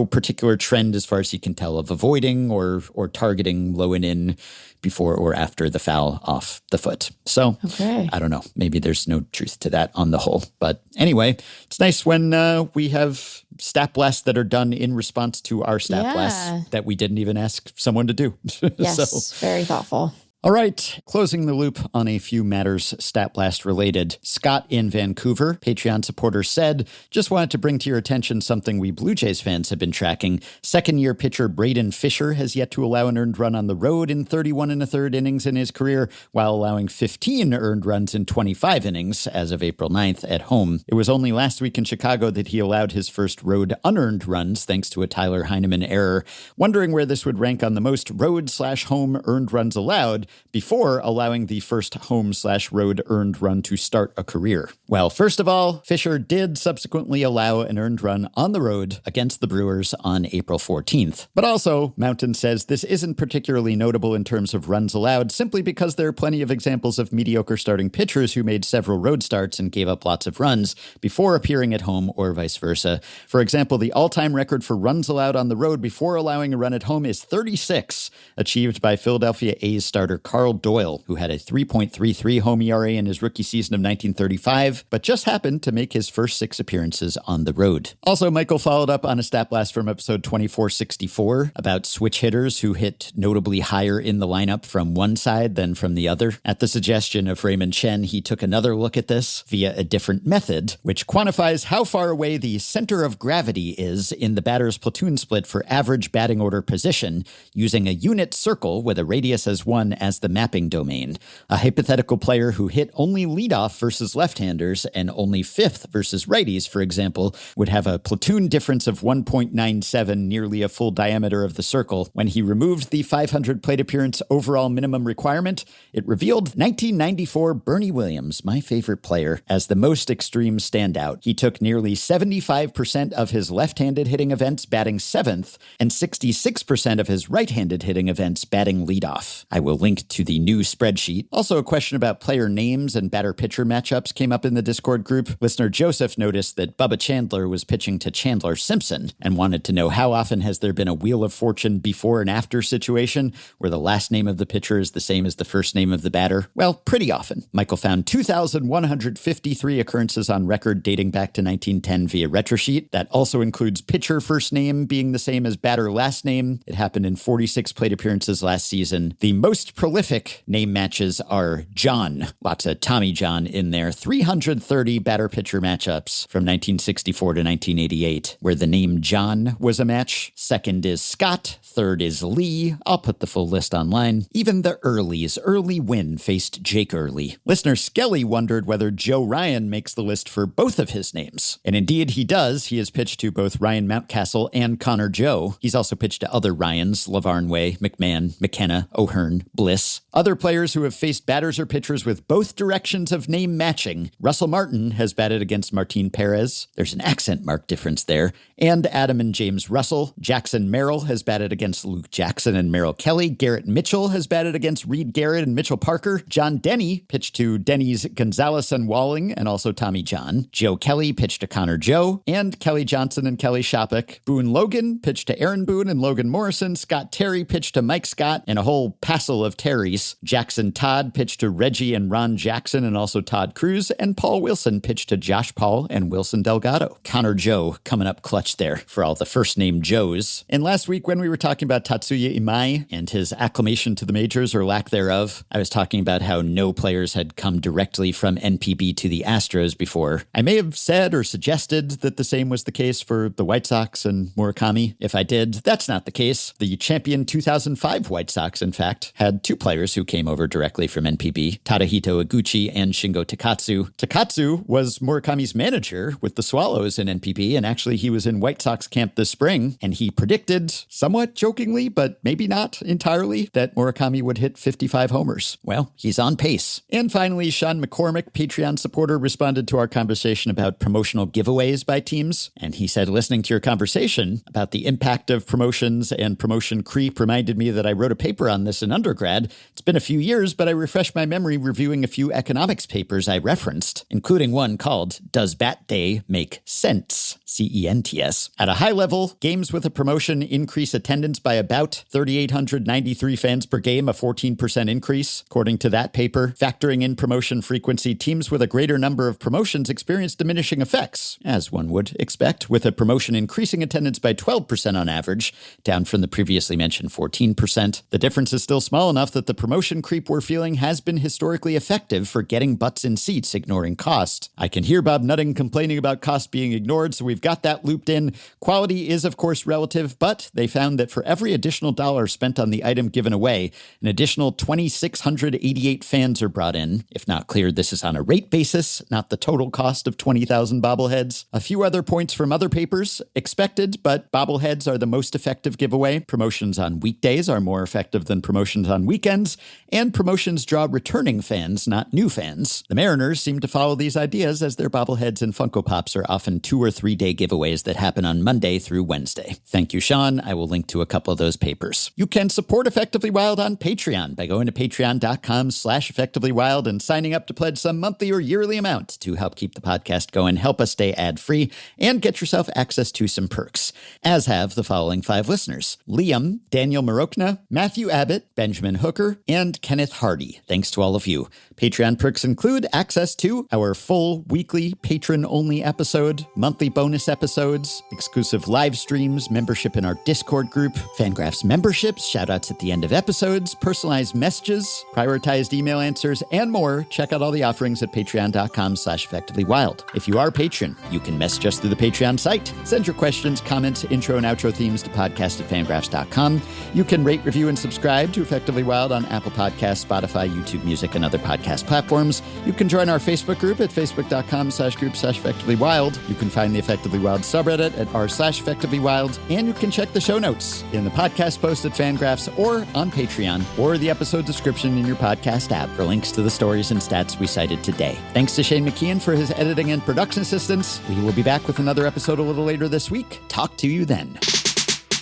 particular trend as far as he can tell of avoiding or targeting low and in before or after the foul off the foot. So I don't know. Maybe there's no truth to that on the whole. But anyway, it's nice when we have stat blasts that are done in response to our stat blasts that we didn't even ask someone to do. Yes, very thoughtful. All right, closing the loop on a few matters Stat Blast related. Scott in Vancouver, Patreon supporter, said, just wanted to bring to your attention something we Blue Jays fans have been tracking. Second-year pitcher Braden Fisher has yet to allow an earned run on the road in 31 1/3 innings in his career, while allowing 15 earned runs in 25 innings as of April 9th at home. It was only last week in Chicago that he allowed his first road unearned runs thanks to a Tyler Heineman error. Wondering where this would rank on the most road/home earned runs allowed, before allowing the first home/road earned run to start a career. Well, first of all, Fisher did subsequently allow an earned run on the road against the Brewers on April 14th. But also, Mountain says this isn't particularly notable in terms of runs allowed, simply because there are plenty of examples of mediocre starting pitchers who made several road starts and gave up lots of runs before appearing at home or vice versa. For example, the all-time record for runs allowed on the road before allowing a run at home is 36, achieved by Philadelphia A's starter Carl Doyle, who had a 3.33 home ERA in his rookie season of 1935, but just happened to make his first 6 appearances on the road. Also, Michael followed up on a stat blast from episode 2464 about switch hitters who hit notably higher in the lineup from one side than from the other. At the suggestion of Raymond Chen, he took another look at this via a different method, which quantifies how far away the center of gravity is in the batter's platoon split for average batting order position, using a unit circle with a radius as 1 as the mapping domain. A hypothetical player who hit only leadoff versus left-handers and only fifth versus righties, for example, would have a platoon difference of 1.97, nearly a full diameter of the circle. When he removed the 500 plate appearance overall minimum requirement, it revealed 1994 Bernie Williams, my favorite player, as the most extreme standout. He took nearly 75% of his left-handed hitting events batting 7th and 66% of his right-handed hitting events batting leadoff. I will link to the new spreadsheet. Also, a question about player names and batter-pitcher matchups came up in the Discord group. Listener Joseph noticed that Bubba Chandler was pitching to Chandler Simpson and wanted to know how often has there been a Wheel of Fortune before and after situation where the last name of the pitcher is the same as the first name of the batter. Well, pretty often. Michael found 2,153 occurrences on record dating back to 1910 via Retrosheet. That also includes pitcher first name being the same as batter last name. It happened in 46 plate appearances last season. The most prolific name matches are John. Lots of Tommy John in there. 330 batter-pitcher matchups from 1964 to 1988, where the name John was a match. Second is Scott. Third is Lee. I'll put the full list online. Even the Earlys. Early Wynn faced Jake Early. Listener Skelly wondered whether Joe Ryan makes the list for both of his names. And indeed he does. He has pitched to both Ryan Mountcastle and Connor Joe. He's also pitched to other Ryans, LaVarn Way, McMahon, McKenna, O'Hearn, Bliss. Other players who have faced batters or pitchers with both directions of name matching. Russell Martin has batted against Martin Perez. There's an accent mark difference there. And Adam and James Russell. Jackson Merrill has batted against Luke Jackson and Merrill Kelly. Garrett Mitchell has batted against Reed Garrett and Mitchell Parker. John Denny pitched to Denny's Gonzalez and Walling and also Tommy John. Joe Kelly pitched to Connor Joe and Kelly Johnson and Kelly Shopik. Boone Logan pitched to Aaron Boone and Logan Morrison. Scott Terry pitched to Mike Scott and a whole passel of Terrys. Jackson Todd pitched to Reggie and Ron Jackson and also Todd Cruz. And Paul Wilson pitched to Josh Paul and Wilson Delgado. Connor Joe coming up clutch there for all the first name Joes. And last week when we were talking about Tatsuya Imai and his acclamation to the majors or lack thereof, I was talking about how no players had come directly from NPB to the Astros before. I may have said or suggested that the same was the case for the White Sox and Murakami. If I did, that's not the case. The champion 2005 White Sox, in fact, had 2 players who came over directly from NPB, Tadahito Iguchi and Shingo Takatsu. Takatsu was Murakami's manager with the Swallows in NPB, and actually he was in White Sox camp this spring, and he predicted, somewhat jokingly, but maybe not entirely, that Murakami would hit 55 homers. Well, he's on pace. And finally, Sean McCormick, Patreon supporter, responded to our conversation about promotional giveaways by teams, and he said, listening to your conversation about the impact of promotions and promotion creep reminded me that I wrote a paper on this in undergrad. It's been a few years, but I refreshed my memory reviewing a few economics papers I referenced, including one called Does Bat Day Make Sense? CENTS. At a high level, games with a promotion increase attendance by about 3,893 fans per game, a 14% increase. According to that paper, factoring in promotion frequency, teams with a greater number of promotions experience diminishing effects, as one would expect, with a promotion increasing attendance by 12% on average, down from the previously mentioned 14%. The difference is still small enough that the promotion creep we're feeling has been historically effective for getting butts in seats, ignoring cost. I can hear Bob Nutting complaining about cost being ignored, so we've got that looped in. Quality is, of course, relative, but they found that for every additional dollar spent on the item given away, an additional 2,688 fans are brought in. If not clear, this is on a rate basis, not the total cost of 20,000 bobbleheads. A few other points from other papers. Expected, but bobbleheads are the most effective giveaway. Promotions on weekdays are more effective than promotions on weekends. weekends, and promotions draw returning fans, not new fans. The Mariners seem to follow these ideas as their bobbleheads and Funko Pops are often 2 or 3 day giveaways that happen on Monday through Wednesday. Thank you, Sean. I will link to a couple of those papers. You can support Effectively Wild on Patreon by going to patreon.com/effectivelywild and signing up to pledge some monthly or yearly amount to help keep the podcast going, help us stay ad-free, and get yourself access to some perks, as have the following 5 listeners: Liam, Daniel Marokna, Matthew Abbott, Benjamin Hooker, and Kenneth Hardy. Thanks to all of you. Patreon perks include access to our full weekly patron-only episode, monthly bonus episodes, exclusive live streams, membership in our Discord group, FanGraphs memberships, shoutouts at the end of episodes, personalized messages, prioritized email answers, and more. Check out all the offerings at patreon.com/effectivelywild. If you are a patron, you can message us through the Patreon site. Send your questions, comments, intro and outro themes to podcast@fangraphs.com. You can rate, review, and subscribe to Effectively Wild on Apple Podcasts, Spotify, YouTube Music, and other podcast platforms. You can join our Facebook group at facebook.com/group/effectivelywild. You can find the Effectively Wild subreddit at r/effectivelywild, and you can check the show notes in the podcast post at FanGraphs or on Patreon, or the episode description in your podcast app for links to the stories and stats we cited today. Thanks to Shane McKeon for his editing and production assistance. We will be back with another episode a little later this week. Talk to you then.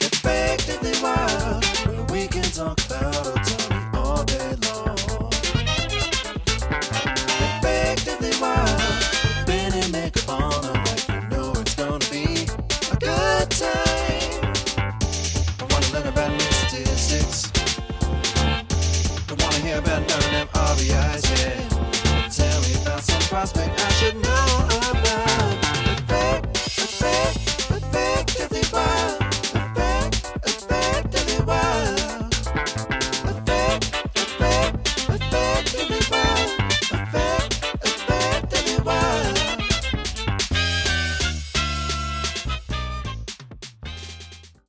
Effectively Wild, where we can talk about autonomy all day long. Effectively Wild, with Ben and makeup on, like you know it's gonna be a good time. I wanna learn about new statistics. I wanna hear about none of them RBIs, yeah. Tell me about some prospect I should know.